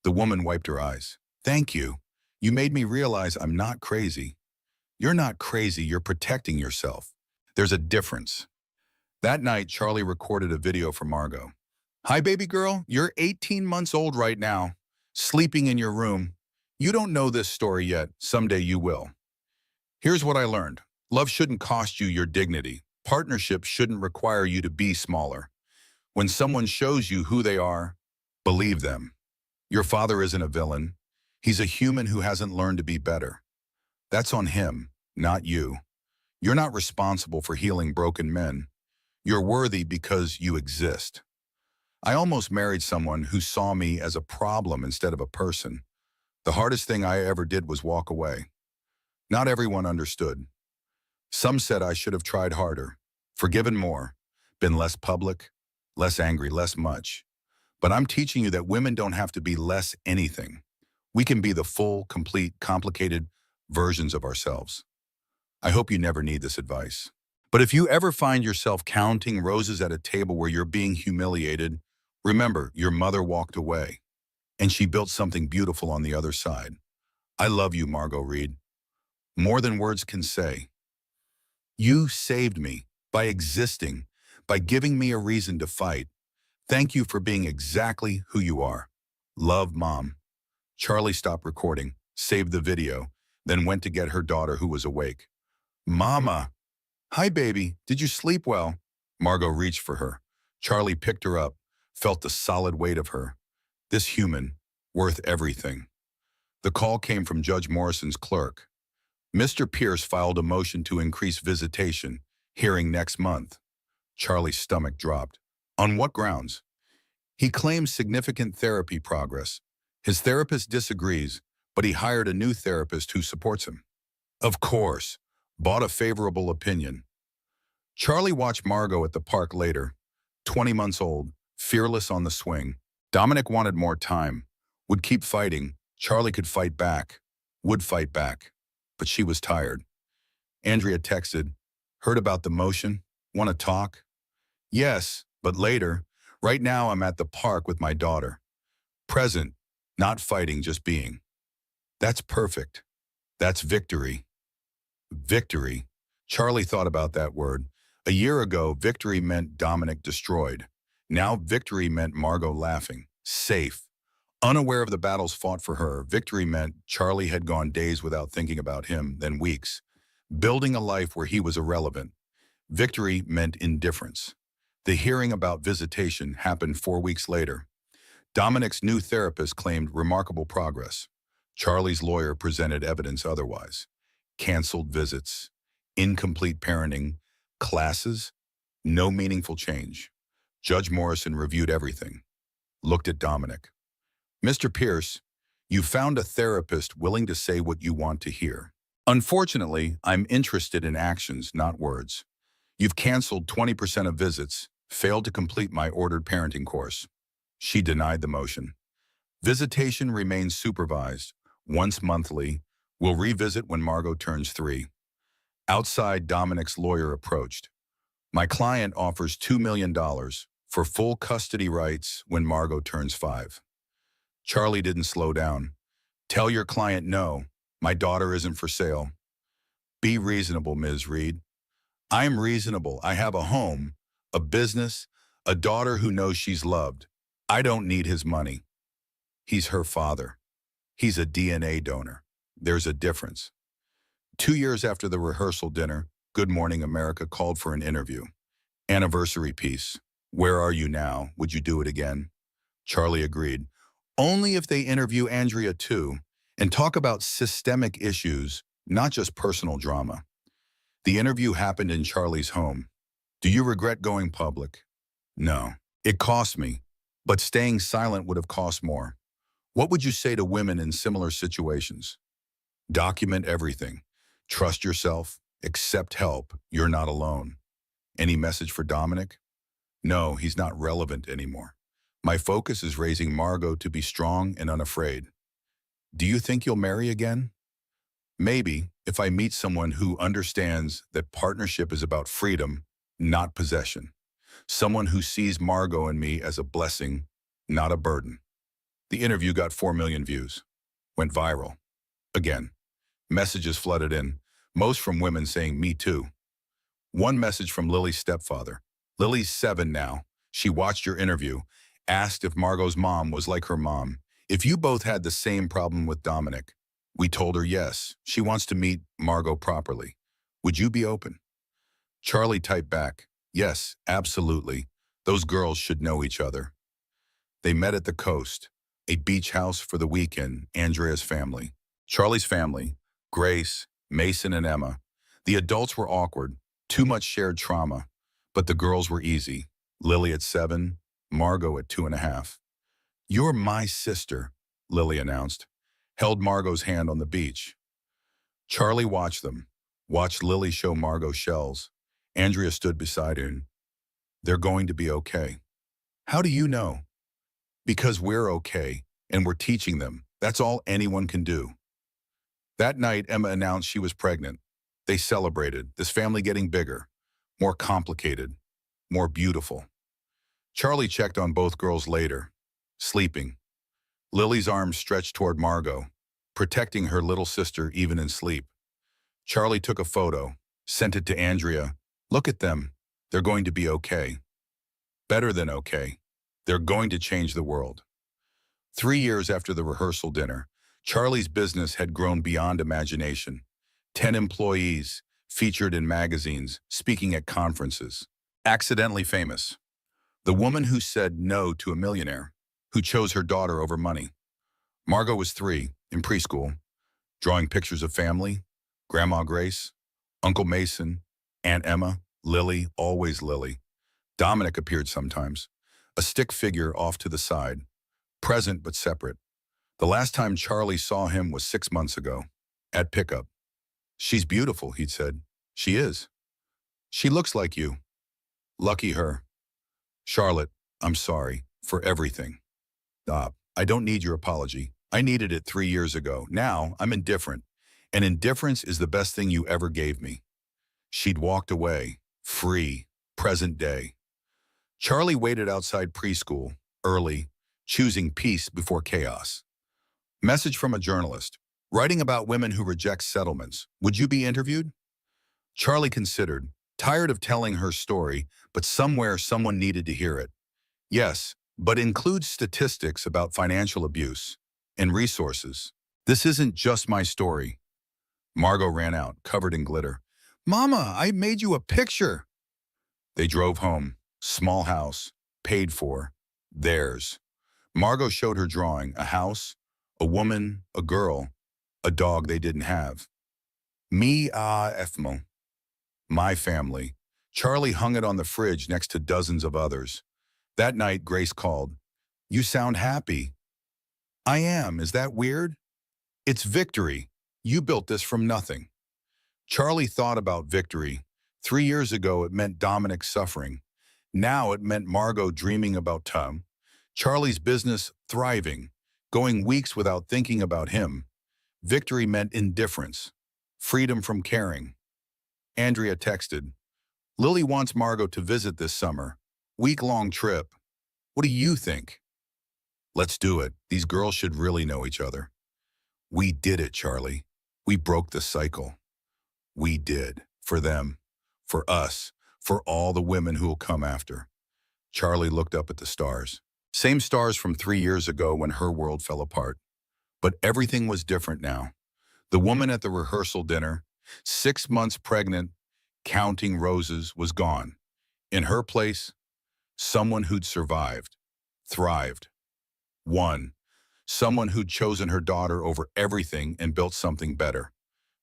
The woman wiped her eyes. Thank you. You made me realize I'm not crazy. You're not crazy. You're protecting yourself. There's a difference. That night, Charlie recorded a video for Margot. Hi, baby girl. You're 18 months old right now, sleeping in your room. You don't know this story yet. Someday you will. Here's what I learned. Love shouldn't cost you your dignity. Partnership shouldn't require you to be smaller. When someone shows you who they are, believe them. Your father isn't a villain. He's a human who hasn't learned to be better. That's on him, not you. You're not responsible for healing broken men. You're worthy because you exist. I almost married someone who saw me as a problem instead of a person. The hardest thing I ever did was walk away. Not everyone understood. Some said I should have tried harder, forgiven more, been less public, less angry, less much. But I'm teaching you that women don't have to be less anything. We can be the full, complete, complicated versions of ourselves. I hope you never need this advice. But if you ever find yourself counting roses at a table where you're being humiliated, remember your mother walked away, and she built something beautiful on the other side. I love you, Margot Reed. More than words can say. You saved me by existing, by giving me a reason to fight. Thank you for being exactly who you are. Love, Mom. Charlie stopped recording, saved the video, then went to get her daughter who was awake. Mama. Hi, baby. Did you sleep well? Margot reached for her. Charlie picked her up, felt the solid weight of her. This human, worth everything. The call came from Judge Morrison's clerk. Mr. Pierce filed a motion to increase visitation, hearing next month. Charlie's stomach dropped. On what grounds? He claims significant therapy progress. His therapist disagrees, but he hired a new therapist who supports him. Of course, bought a favorable opinion. Charlie watched Margot at the park later, 20 months old, fearless on the swing. Dominic wanted more time, would keep fighting. Charlie could fight back, would fight back, but she was tired. Andrea texted, heard about the motion, want to talk? Yes, but later. Right now I'm at the park with my daughter. Present, not fighting, just being. That's perfect. That's victory. Victory. Charlie thought about that word. A year ago, victory meant Dominic destroyed. Now victory meant Margot laughing, safe. Unaware of the battles fought for her, victory meant Charlie had gone days without thinking about him, then weeks. Building a life where he was irrelevant. Victory meant indifference. The hearing about visitation happened 4 weeks later. Dominic's new therapist claimed remarkable progress. Charlie's lawyer presented evidence otherwise. Canceled visits, incomplete parenting, classes, no meaningful change. Judge Morrison reviewed everything, looked at Dominic. Mr. Pierce, you found a therapist willing to say what you want to hear. Unfortunately, I'm interested in actions, not words. You've canceled 20% of visits, failed to complete my ordered parenting course. She denied the motion. Visitation remains supervised, once monthly. We'll revisit when Margot turns 3. Outside, Dominic's lawyer approached. My client offers $2 million for full custody rights when Margot turns 5. Charlie didn't slow down. Tell your client no, my daughter isn't for sale. Be reasonable, Ms. Reed. I'm reasonable. I have a home, a business, a daughter who knows she's loved. I don't need his money. He's her father. He's a DNA donor. There's a difference. 2 years after the rehearsal dinner, Good Morning America called for an interview. Anniversary piece. Where are you now? Would you do it again? Charlie agreed. Only if they interview Andrea too and talk about systemic issues, not just personal drama. The interview happened in Charlie's home. Do you regret going public? No. It cost me, but staying silent would have cost more. What would you say to women in similar situations? Document everything. Trust yourself. Accept help. You're not alone. Any message for Dominic? No, he's not relevant anymore. My focus is raising Margot to be strong and unafraid. Do you think you'll marry again? Maybe, if I meet someone who understands that partnership is about freedom, not possession. Someone who sees Margot and me as a blessing, not a burden. The interview got 4 million views. Went viral. Again, messages flooded in, most from women saying, me too. One message from Lily's stepfather. Lily's 7 now. She watched your interview, Asked if Margot's mom was like her mom. If you both had the same problem with Dominic. We told her yes, she wants to meet Margot properly. Would you be open? Charlie typed back, yes, absolutely. Those girls should know each other. They met at the coast, a beach house for the weekend, Andrea's family. Charlie's family, Grace, Mason, and Emma. The adults were awkward, too much shared trauma, but the girls were easy. Lily at 7, Margot at 2.5. You're my sister, Lily announced, held Margot's hand on the beach. Charlie watched them, watched Lily show Margot shells. Andrea stood beside her. They're going to be okay. How do you know? Because we're okay, and we're teaching them. That's all anyone can do. That night, Emma announced she was pregnant. They celebrated, this family getting bigger, more complicated, more beautiful. Charlie checked on both girls later, sleeping. Lily's arms stretched toward Margot, protecting her little sister even in sleep. Charlie took a photo, sent it to Andrea. Look at them. They're going to be okay. Better than okay. They're going to change the world. 3 years after the rehearsal dinner, Charlie's business had grown beyond imagination. 10 employees, featured in magazines, speaking at conferences. Accidentally famous. The woman who said no to a millionaire, who chose her daughter over money. Margot was 3, in preschool, drawing pictures of family, Grandma Grace, Uncle Mason, Aunt Emma, Lily, always Lily. Dominic appeared sometimes, a stick figure off to the side, present but separate. The last time Charlie saw him was 6 months ago, at pickup. She's beautiful, he'd said. She is. She looks like you. Lucky her. Charlotte, I'm sorry for everything. Stop. I don't need your apology. I needed it 3 years ago. Now I'm indifferent. And indifference is the best thing you ever gave me. She'd walked away, free, present day. Charlie waited outside preschool, early, choosing peace before chaos. Message from a journalist, writing about women who reject settlements. Would you be interviewed? Charlie considered, tired of telling her story, but somewhere someone needed to hear it. Yes, but include statistics about financial abuse and resources. This isn't just my story. Margot ran out, covered in glitter. Mama, I made you a picture. They drove home. Small house, paid for, theirs. Margot showed her drawing, a house, a woman, a girl, a dog they didn't have. Efmo. My family. Charlie hung it on the fridge next to dozens of others. That night, Grace called. You sound happy. I am. Is that weird? It's victory. You built this from nothing. Charlie thought about victory. 3 years ago, it meant Dominic's suffering. Now it meant Margot dreaming about Tom. Charlie's business thriving, going weeks without thinking about him. Victory meant indifference, freedom from caring. Andrea texted, Lily wants Margot to visit this summer. Week-long trip. What do you think? Let's do it. These girls should really know each other. We did it, Charlie. We broke the cycle. We did. For them. For us. For all the women who will come after. Charlie looked up at the stars. Same stars from 3 years ago when her world fell apart. But everything was different now. The woman at the rehearsal dinner, 6 months pregnant, counting roses, was gone. In her place, someone who'd survived, thrived, won. Someone who'd chosen her daughter over everything and built something better.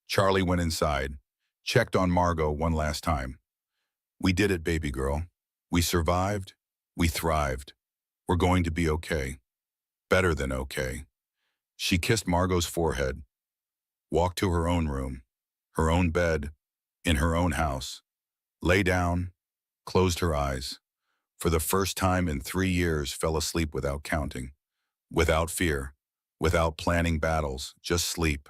Charlie went inside, checked on Margot one last time. We did it, baby girl. We survived. We thrived. We're going to be okay. Better than okay. She kissed Margot's forehead, walked to her own room, her own bed, in her own house, lay down, closed her eyes. For the first time in 3 years, fell asleep without counting, without fear, without planning battles, just sleep.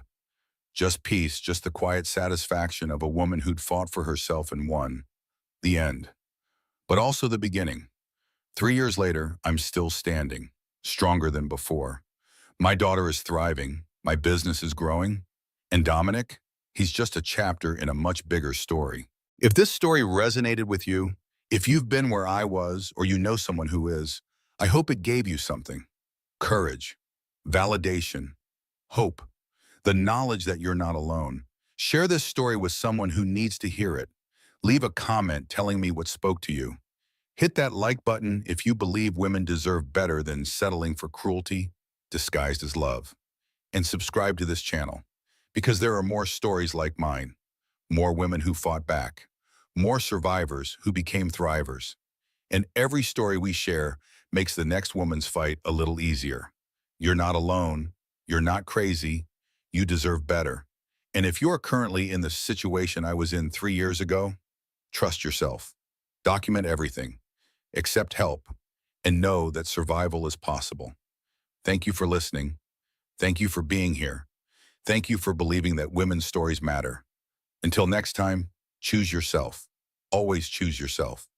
Just peace, just the quiet satisfaction of a woman who'd fought for herself and won. The end. But also the beginning. 3 years later, I'm still standing, stronger than before. My daughter is thriving, my business is growing, and Dominic, he's just a chapter in a much bigger story. If this story resonated with you, if you've been where I was or you know someone who is, I hope it gave you something. Courage, validation, hope, the knowledge that you're not alone. Share this story with someone who needs to hear it. Leave a comment telling me what spoke to you. Hit that like button if you believe women deserve better than settling for cruelty disguised as love. And subscribe to this channel, because there are more stories like mine, more women who fought back, more survivors who became thrivers. And every story we share makes the next woman's fight a little easier. You're not alone. You're not crazy. You deserve better. And if you're currently in the situation I was in 3 years ago, trust yourself. Document everything. Accept help. And know that survival is possible. Thank you for listening. Thank you for being here. Thank you for believing that women's stories matter. Until next time, choose yourself. Always choose yourself.